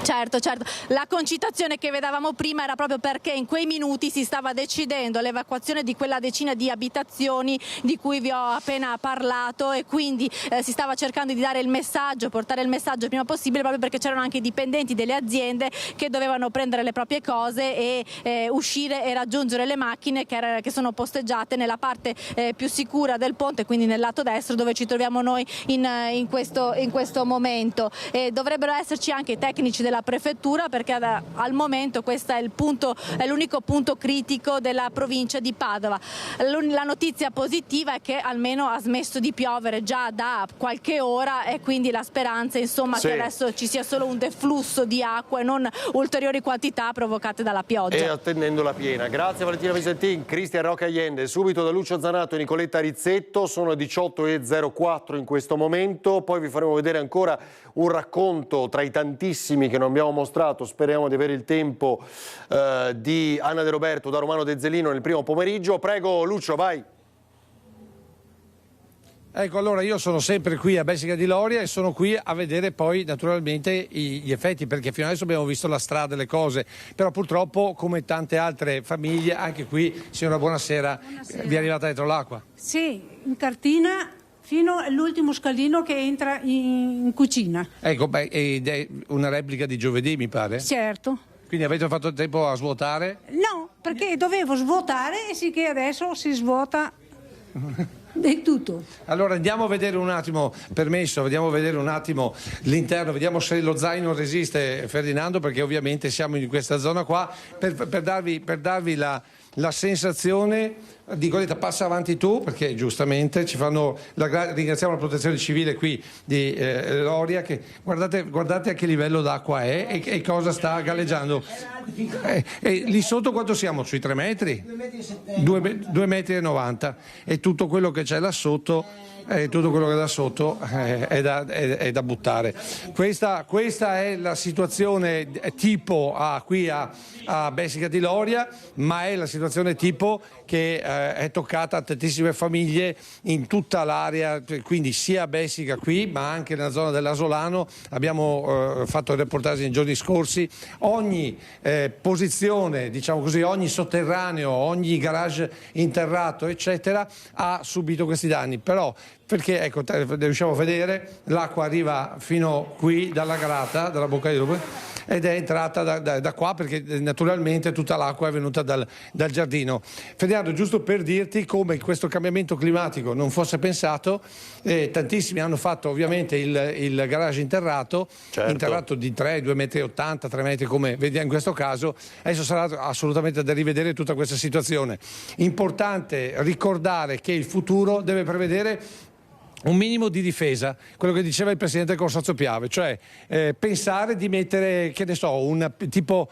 Certo, la concitazione che vedevamo prima era proprio perché in quei minuti si stava decidendo l'evacuazione di quella decina di abitazioni di cui vi ho appena parlato e quindi si stava cercando di dare il messaggio, portare il messaggio il prima possibile, proprio perché c'erano anche i dipendenti delle aziende che dovevano prendere le proprie cose e uscire e raggiungere le macchine che sono posteggiate nella parte più sicura del ponte, quindi nel lato destro dove ci troviamo noi in questo momento. E dovrebbero esserci anche i tecnici della della prefettura, perché al momento questo è l'unico punto critico della provincia di Padova. La notizia positiva è che almeno ha smesso di piovere già da qualche ora, e quindi la speranza, insomma, che adesso ci sia solo un deflusso di acqua e non ulteriori quantità provocate dalla pioggia. E attendendo la piena. Grazie Valentina Visentin, Cristian Rocca Allende, subito da Lucio Zanato e Nicoletta Rizzetto. Sono 18:04 in questo momento, poi vi faremo vedere ancora un racconto tra i tantissimi che non abbiamo mostrato, speriamo di avere il tempo, di Anna De Roberto da Romano De Zelino nel primo pomeriggio. Prego Lucio, vai. Ecco, allora io sono sempre qui a Bessica di Loria e sono qui a vedere poi naturalmente gli effetti, perché fino adesso abbiamo visto la strada, le cose, però purtroppo come tante altre famiglie anche qui, signora buonasera, vi è arrivata dentro l'acqua? Sì, in cartina fino all'ultimo scalino che entra in cucina. Ecco, ed è una replica di giovedì mi pare? Certo. Quindi avete fatto tempo a svuotare? No, perché dovevo svuotare e sì che adesso si svuota del tutto. Allora andiamo a vedere un attimo, permesso, vediamo a vedere un attimo l'interno, vediamo se lo zaino resiste, Ferdinando, perché ovviamente siamo in questa zona qua, per darvi la sensazione. Nicoletta, passa avanti tu, perché giustamente ci fanno ringraziamo la protezione civile qui di Loria, che guardate a che livello d'acqua è e cosa sta galleggiando. Lì sotto quanto siamo? Sui 3 metri? 2,90 metri, e tutto quello che c'è là sotto, tutto quello che è da sotto è da buttare. Questa è la situazione tipo qui a Bessica di Loria, ma è la situazione tipo che è toccata a tantissime famiglie in tutta l'area, quindi sia a Bessica qui ma anche nella zona dell'Asolano. Abbiamo fatto il reportage nei giorni scorsi. Ogni posizione, diciamo così, ogni sotterraneo, ogni garage interrato eccetera ha subito questi danni, però perché ecco, riusciamo a vedere, l'acqua arriva fino qui dalla grata, dalla bocca di Rube, ed è entrata da qua, perché naturalmente tutta l'acqua è venuta dal giardino. Ferdinando, giusto per dirti come questo cambiamento climatico non fosse pensato, tantissimi hanno fatto ovviamente il garage interrato, certo, interrato di 2,80 metri, 3 metri come vediamo in questo caso. Adesso sarà assolutamente da rivedere tutta questa situazione. Importante ricordare che il futuro deve prevedere un minimo di difesa, quello che diceva il presidente del Consorzio Piave, cioè pensare di mettere, che ne so, tipo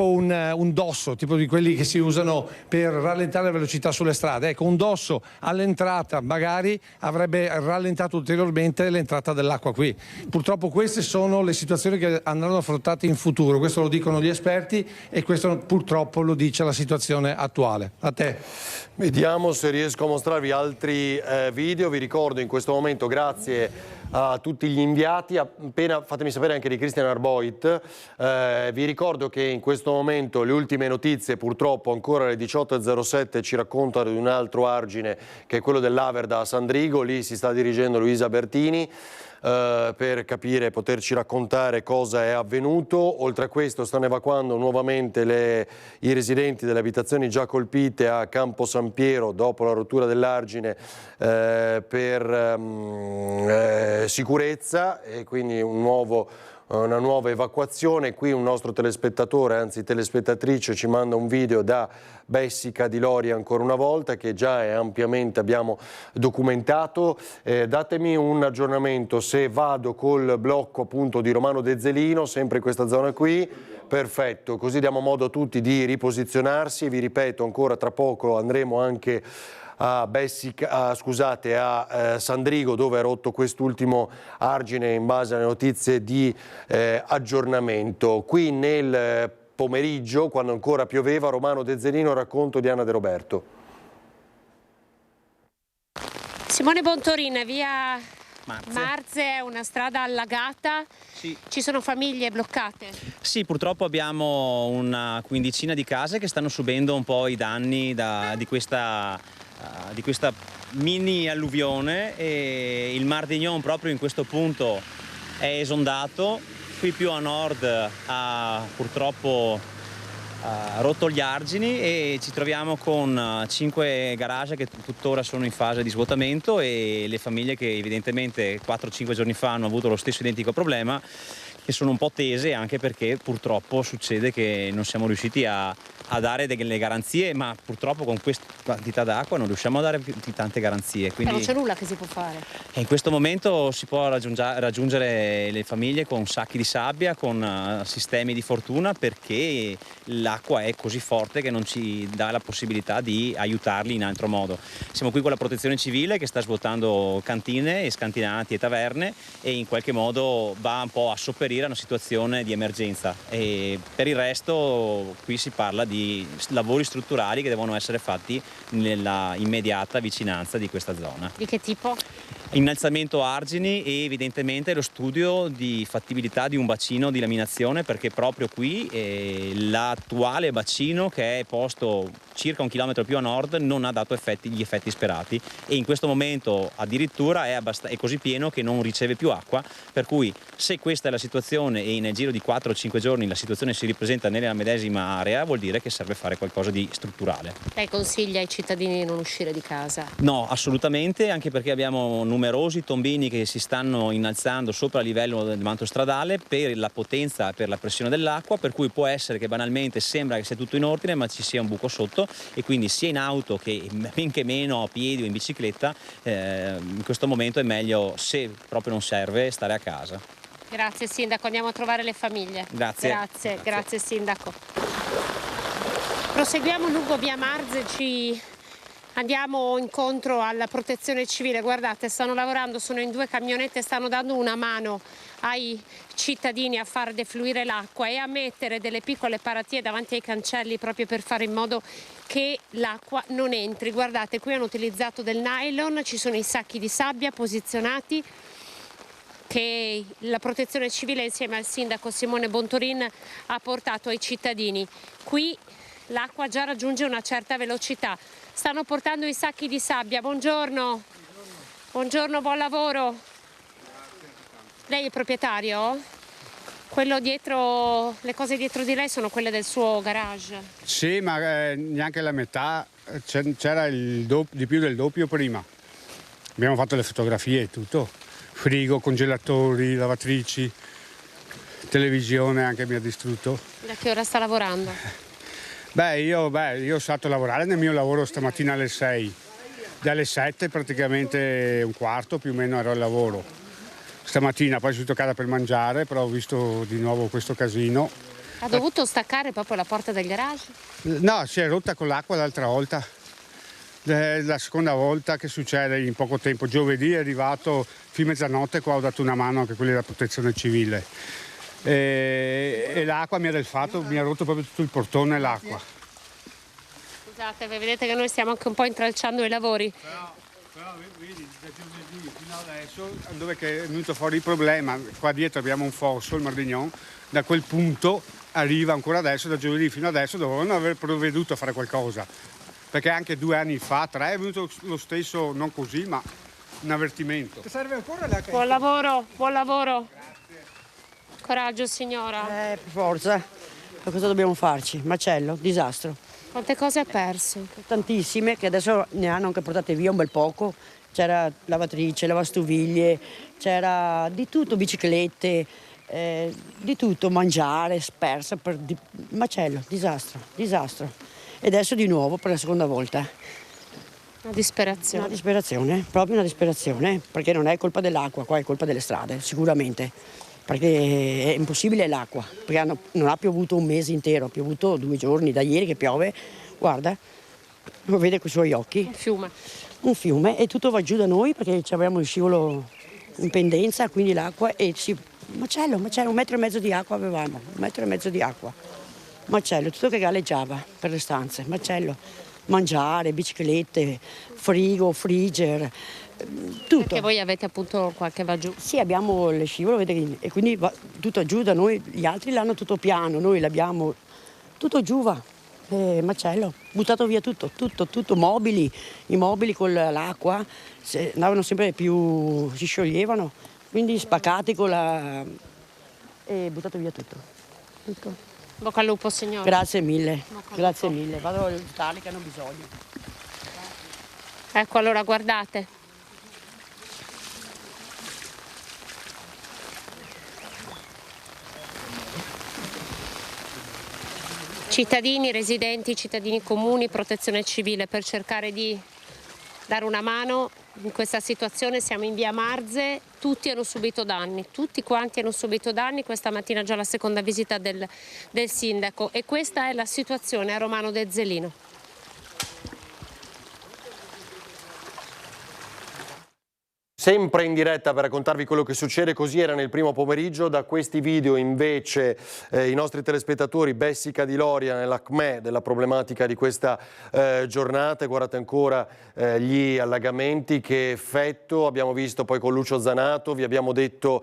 un dosso, tipo di quelli che si usano per rallentare la velocità sulle strade. Ecco, un dosso all'entrata magari avrebbe rallentato ulteriormente l'entrata dell'acqua qui. Purtroppo queste sono le situazioni che andranno affrontate in futuro, questo lo dicono gli esperti e questo purtroppo lo dice la situazione attuale. A te. Vediamo se riesco a mostrarvi altri video. Vi ricordo in questo momento, grazie a tutti gli inviati, appena fatemi sapere anche di Christian Arboit, vi ricordo che in questo momento le ultime notizie, purtroppo ancora alle 18:07, ci raccontano di un altro argine che è quello dell'Averda a Sandrigo. Lì si sta dirigendo Luisa Bertini per capire e poterci raccontare cosa è avvenuto. Oltre a questo stanno evacuando nuovamente i residenti delle abitazioni già colpite a Campo San Piero dopo la rottura dell'argine per sicurezza, e quindi una nuova evacuazione. Qui un nostro telespettatore, anzi telespettatrice, ci manda un video da Bessica di Loria ancora una volta, che già è ampiamente abbiamo documentato. Datemi un aggiornamento se vado col blocco appunto di Romano De Zelino, sempre in questa zona qui. Perfetto, così diamo modo a tutti di riposizionarsi. Vi ripeto, ancora tra poco andremo anche a Sandrigo, dove è rotto quest'ultimo argine in base alle notizie di aggiornamento. Qui nel pomeriggio, quando ancora pioveva, Romano De Zelino, racconto di Anna De Roberto. Simone Bontorin, via Marze, è una strada allagata, sì. Ci sono famiglie bloccate? Sì, purtroppo abbiamo una quindicina di case che stanno subendo un po' i danni di questa mini alluvione, e il Mar d'Ignon proprio in questo punto è esondato. Qui più a nord ha purtroppo rotto gli argini e ci troviamo con 5 garage che tuttora sono in fase di svuotamento, e le famiglie che evidentemente 4-5 giorni fa hanno avuto lo stesso identico problema che sono un po' tese, anche perché purtroppo succede che non siamo riusciti a dare delle garanzie, ma purtroppo con questa quantità d'acqua non riusciamo a dare più di tante garanzie. Quindi non c'è nulla che si può fare. in questo momento si può raggiungere le famiglie con sacchi di sabbia, con sistemi di fortuna, perché l'acqua è così forte che non ci dà la possibilità di aiutarli in altro modo. Siamo qui con la protezione civile che sta svuotando cantine e scantinati e taverne, e in qualche modo va un po' a sopperire a una situazione di emergenza. E per il resto qui si parla di lavori strutturali che devono essere fatti nella immediata vicinanza di questa zona. Di che tipo? Innalzamento argini e evidentemente lo studio di fattibilità di un bacino di laminazione, perché proprio qui l'attuale bacino, che è posto circa 1 chilometro più a nord, non ha dato gli effetti sperati, e in questo momento addirittura è così pieno che non riceve più acqua, per cui se questa è la situazione e nel giro di 4 o 5 giorni la situazione si ripresenta nella medesima area, vuol dire che serve fare qualcosa di strutturale. Lei consiglia ai cittadini di non uscire di casa? No, assolutamente, anche perché abbiamo numerosi tombini che si stanno innalzando sopra il livello del manto stradale per la potenza, per la pressione dell'acqua, per cui può essere che banalmente sembra che sia tutto in ordine ma ci sia un buco sotto, e quindi sia in auto che men che meno a piedi o in bicicletta in questo momento è meglio, se proprio non serve, stare a casa. Grazie Sindaco, andiamo a trovare le famiglie. Grazie. Grazie Sindaco. Proseguiamo lungo via Marze, andiamo incontro alla protezione civile. Guardate, stanno lavorando, sono in 2 camionette, stanno dando una mano ai cittadini a far defluire l'acqua e a mettere delle piccole paratie davanti ai cancelli, proprio per fare in modo che l'acqua non entri. Guardate, qui hanno utilizzato del nylon, ci sono i sacchi di sabbia posizionati che la protezione civile insieme al sindaco Simone Bontorin ha portato ai cittadini. Qui l'acqua già raggiunge una certa velocità. Stanno portando i sacchi di sabbia. Buongiorno. Buongiorno, buon lavoro. Lei è proprietario? Quello dietro, le cose dietro di lei sono quelle del suo garage? Sì, ma neanche la metà, c'era di più del doppio prima. Abbiamo fatto le fotografie e tutto. Frigo, congelatori, lavatrici, televisione anche mi ha distrutto. Da che ora sta lavorando? Io ho stato a lavorare nel mio lavoro stamattina alle 6. Dalle 7 praticamente un quarto più o meno ero al lavoro. Stamattina poi sono toccata per mangiare, però ho visto di nuovo questo casino. Ha dovuto staccare proprio la porta del garage? No, si è rotta con l'acqua l'altra volta. La seconda volta che succede in poco tempo. Giovedì è arrivato fino a mezzanotte, qua ho dato una mano anche quelli della protezione civile. E l'acqua mi ha rotto proprio tutto il portone l'acqua. Scusate, vedete che noi stiamo anche un po' intralciando i lavori. Però vedi, da giovedì fino adesso, dove è venuto fuori il problema, qua dietro abbiamo un fosso, il Mardignon, da quel punto arriva ancora adesso, da giovedì fino adesso dovevano aver provveduto a fare qualcosa. Perché anche 2 anni fa, 3, è venuto lo stesso, non così, ma un avvertimento. Serve ancora la Buon lavoro, buon lavoro. Coraggio signora. Per forza, cosa dobbiamo farci? Macello, disastro. Quante cose ha perso? Tantissime, che adesso ne hanno anche portate via un bel poco. C'era lavatrice, lavastoviglie, c'era di tutto, biciclette, di tutto, mangiare, spersa, macello, disastro. E adesso di nuovo per la seconda volta. Una disperazione. Una disperazione, proprio una disperazione, perché non è colpa dell'acqua, qua è colpa delle strade, sicuramente. Perché è impossibile l'acqua, perché non ha piovuto un mese intero, ha piovuto 2 giorni, da ieri che piove, guarda, lo vede con i suoi occhi. Un fiume. Un fiume, e tutto va giù da noi perché abbiamo il scivolo in pendenza, quindi l'acqua, macello, 1,5 metri di acqua avevamo, 1,5 metri di acqua. Macello, tutto che galleggiava per le stanze, macello, mangiare, biciclette, frigo, freezer, tutto. Perché voi avete appunto qualche va giù? Sì, abbiamo le scivolo, vedete, e quindi va tutto giù da noi, gli altri l'hanno tutto piano, noi l'abbiamo tutto giù va, macello, buttato via tutto, i mobili con l'acqua andavano sempre più, si scioglievano, quindi spaccati e buttato via tutto. Bocca al lupo signora. Grazie mille, vado a aiutarli che hanno bisogno. Ecco, allora guardate. cittadini, residenti, cittadini comuni, protezione civile, per cercare di dare una mano in questa situazione. Siamo in via Marze, tutti hanno subito danni, tutti quanti hanno subito danni, questa mattina già la seconda visita del sindaco, e questa è la situazione a Romano del Zelino. Sempre in diretta per raccontarvi quello che succede, così era nel primo pomeriggio. Da questi video invece i nostri telespettatori, Bessica di Loria nell'acmè della problematica di questa giornata. Guardate ancora gli allagamenti, che effetto abbiamo visto poi con Lucio Zanato. Vi abbiamo detto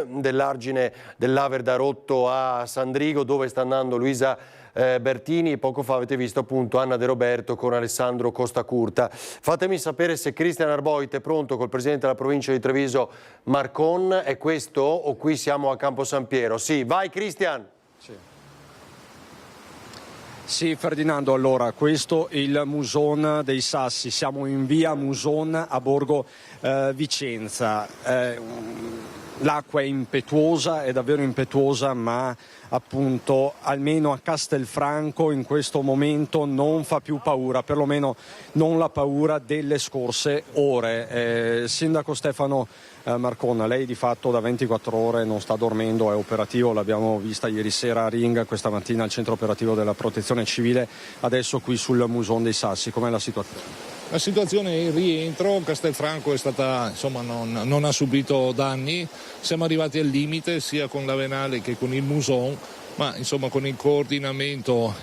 dell'argine dell'Averda rotto a Sandrigo, dove sta andando Luisa Bertini, e poco fa avete visto appunto Anna De Roberto con Alessandro Costacurta. Fatemi sapere se Cristian Arboit è pronto col presidente della provincia di Treviso Marcon. È questo o qui siamo a Campo San Piero? Sì, vai Cristian! Sì, Ferdinando, allora questo è il Muson dei Sassi, siamo in via Muson a Borgo Vicenza. L'acqua è impetuosa, è davvero impetuosa, ma appunto almeno a Castelfranco in questo momento non fa più paura, perlomeno non la paura delle scorse ore. Sindaco Stefano Marcon, lei di fatto da 24 ore non sta dormendo, è operativo, l'abbiamo vista ieri sera a Ring, questa mattina al centro operativo della Protezione Civile, adesso qui sul Muson dei Sassi. Com'è la situazione? La situazione è in rientro, Castelfranco è stata, insomma, non ha subito danni, siamo arrivati al limite sia con la Venale che con il Muson, ma insomma con il coordinamento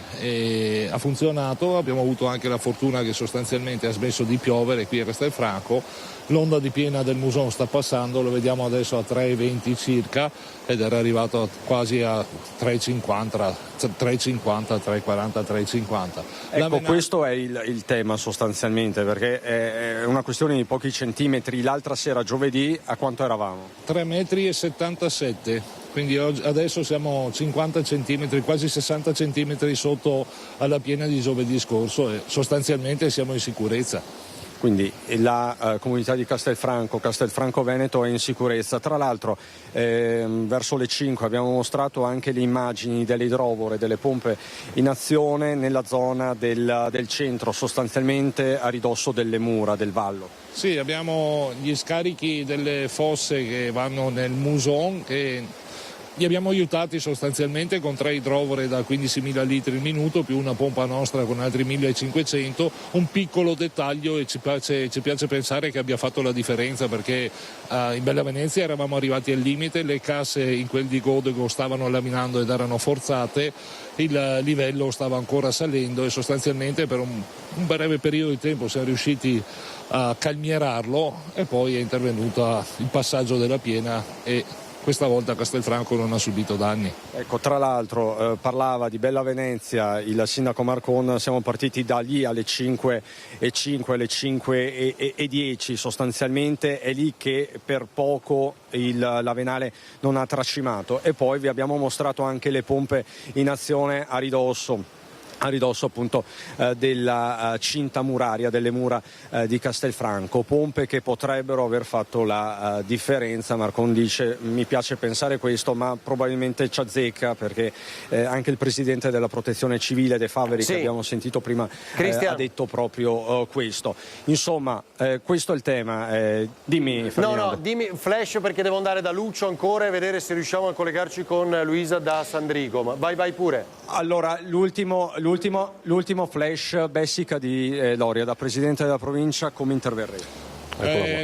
ha funzionato. Abbiamo avuto anche la fortuna che sostanzialmente ha smesso di piovere qui a Castelfranco. L'onda di piena del Muson sta passando, lo vediamo adesso a 3,20 circa ed era arrivato quasi a 3,50, 3,40, 3,50. Ecco, questo è il tema sostanzialmente, perché è una questione di pochi centimetri. L'altra sera, giovedì, a quanto eravamo? 3,77 metri, quindi adesso siamo 50 centimetri, quasi 60 centimetri sotto alla piena di giovedì scorso e sostanzialmente siamo in sicurezza. Quindi la comunità di Castelfranco Veneto è in sicurezza. Tra l'altro verso le 5 abbiamo mostrato anche le immagini delle idrovore, delle pompe in azione nella zona del centro, sostanzialmente a ridosso delle mura del vallo. Sì, abbiamo gli scarichi delle fosse che vanno nel Muson, che li abbiamo aiutati sostanzialmente con 3 idrovore da 15.000 litri al minuto più una pompa nostra con altri 1.500, un piccolo dettaglio, e ci piace pensare che abbia fatto la differenza, perché in Bella Venezia eravamo arrivati al limite, le casse in quel di Godego stavano laminando ed erano forzate, il livello stava ancora salendo e sostanzialmente per un breve periodo di tempo siamo riusciti a calmierarlo e poi è intervenuto il passaggio della piena e questa volta Castelfranco non ha subito danni. Ecco, tra l'altro parlava di Bella Venezia il sindaco Marcon, siamo partiti da lì alle 5:05, alle 5:10 sostanzialmente, è lì che per poco la Venale non ha trascimato, e poi vi abbiamo mostrato anche le pompe in azione a ridosso appunto della cinta muraria, delle mura di Castelfranco, pompe che potrebbero aver fatto la differenza. Marcon dice: mi piace pensare questo, ma probabilmente ci azzecca, perché anche il presidente della Protezione Civile De Faveri, sì, che abbiamo sentito prima, ha detto proprio questo. Insomma, questo è il tema. Dimmi Ferdinando. No, dimmi flash, perché devo andare da Lucio ancora e vedere se riusciamo a collegarci con Luisa da Sandrigo, ma vai pure. Allora, l'ultimo flash, Bessica di Loria, da presidente della provincia, come interverrei?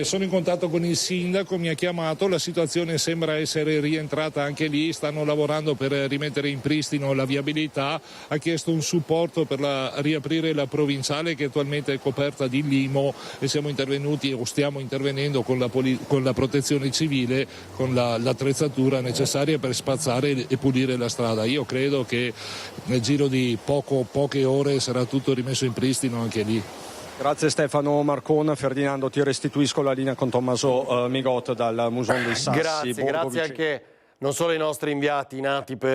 Sono in contatto con il sindaco, mi ha chiamato, la situazione sembra essere rientrata anche lì, stanno lavorando per rimettere in pristino la viabilità, ha chiesto un supporto per riaprire la provinciale che attualmente è coperta di limo, e siamo intervenuti o stiamo intervenendo con la protezione civile, con l'attrezzatura necessaria per spazzare e pulire la strada. Io credo che nel giro di poche ore sarà tutto rimesso in pristino anche lì. Grazie Stefano Marcon. Ferdinando, ti restituisco la linea con Tommaso Migot dal Muson dei Sassi. Grazie anche non solo ai nostri inviati nati con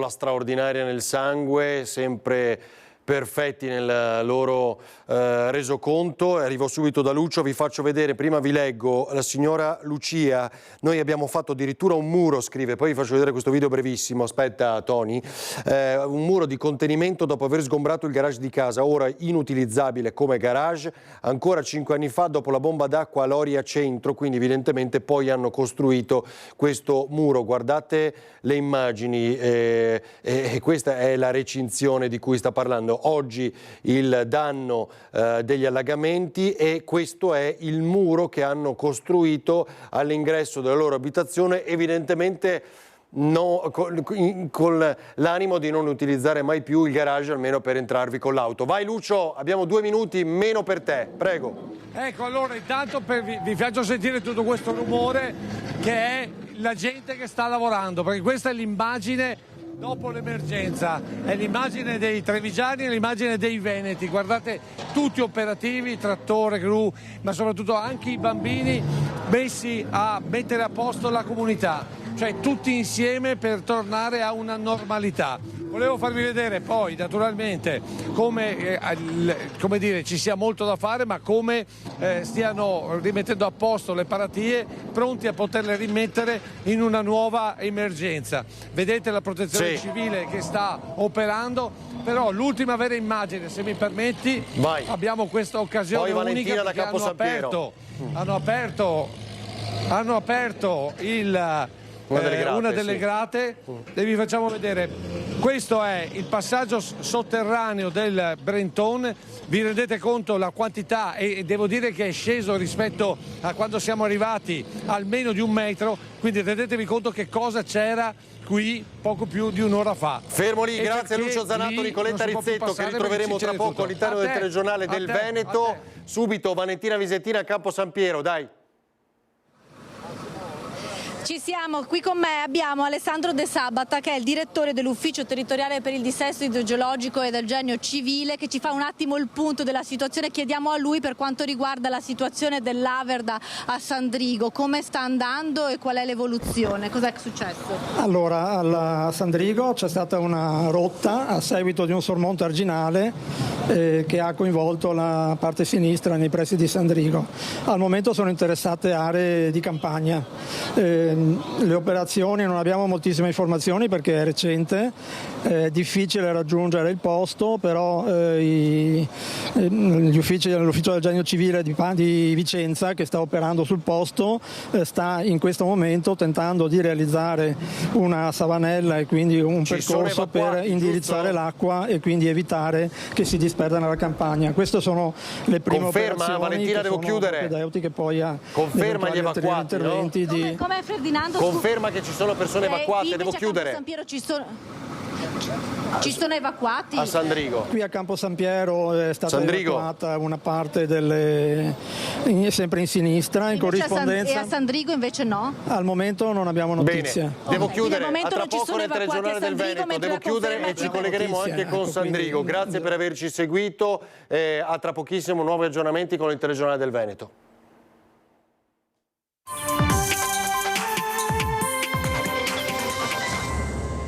la straordinaria nel sangue, sempre perfetti nel loro resoconto. Arrivo subito da Lucio, vi faccio vedere, prima vi leggo, la signora Lucia, noi abbiamo fatto addirittura un muro, scrive, poi vi faccio vedere questo video brevissimo, aspetta Tony, un muro di contenimento dopo aver sgombrato il garage di casa, ora inutilizzabile come garage, ancora 5 anni fa dopo la bomba d'acqua a Loria Centro, quindi evidentemente poi hanno costruito questo muro. Guardate le immagini e questa è la recinzione di cui sta parlando. Oggi il danno degli allagamenti, e questo è il muro che hanno costruito all'ingresso della loro abitazione, evidentemente con l'animo di non utilizzare mai più il garage, almeno per entrarvi con l'auto. Vai Lucio, abbiamo 2 minuti meno per te, prego. Ecco, allora intanto vi faccio sentire tutto questo rumore che è la gente che sta lavorando, perché questa è l'immagine dopo l'emergenza, è l'immagine dei trevigiani e l'immagine dei veneti. Guardate, tutti operativi, trattore, gru, ma soprattutto anche i bambini messi a mettere a posto la comunità, cioè tutti insieme per tornare a una normalità. Volevo farvi vedere poi naturalmente come dire, ci sia molto da fare, ma come stiano rimettendo a posto le paratie, pronti a poterle rimettere in una nuova emergenza. Vedete la protezione civile che sta operando, però l'ultima vera immagine, se mi permetti, abbiamo questa occasione unica perché hanno aperto una delle grate e vi facciamo vedere. Questo è il passaggio sotterraneo del Brentone, vi rendete conto la quantità, e devo dire che è sceso rispetto a quando siamo arrivati almeno di 1 metro, quindi rendetevi conto che cosa c'era qui poco più di un'ora fa. Fermo lì, grazie Lucio Zanato, Nicoletta Rizzetto, che ritroveremo tra poco all'interno del telegiornale del Veneto. Subito Valentina Visettina a Campo San Piero, dai. Ci siamo, qui con me abbiamo Alessandro De Sabata, che è il direttore dell'Ufficio Territoriale per il Dissesto Idrogeologico e del Genio Civile, che ci fa un attimo il punto della situazione. Chiediamo a lui per quanto riguarda la situazione dell'Averda a Sandrigo, come sta andando e qual è l'evoluzione, cos'è successo? Allora, a Sandrigo c'è stata una rotta a seguito di un sormonte arginale che ha coinvolto la parte sinistra nei pressi di Sandrigo. Al momento sono interessate aree di campagna. Le operazioni non abbiamo moltissime informazioni perché è recente, è difficile raggiungere il posto, però l'ufficio del Genio Civile di Vicenza, che sta operando sul posto, sta in questo momento tentando di realizzare una savanella e quindi un percorso per indirizzare l'acqua e quindi evitare che si disperda nella campagna. Queste sono le prime operazioni. Valentina, devo chiudere. Che poi Conferma gli evacuati, no? Come Ferdinando? Conferma che ci sono persone evacuate, devo chiudere. A San Piero ci sono evacuati? A Sandrigo. Qui a Campo San Piero è stata evacuata una parte sempre in sinistra, in corrispondenza. E a Sandrigo invece no? Al momento non abbiamo notizie. Bene, devo chiudere. A tra poco nel telegiornale del Veneto. Devo chiudere e ci collegheremo anche con Sandrigo. Grazie per averci seguito. A tra pochissimo nuovi aggiornamenti con il telegiornale del Veneto.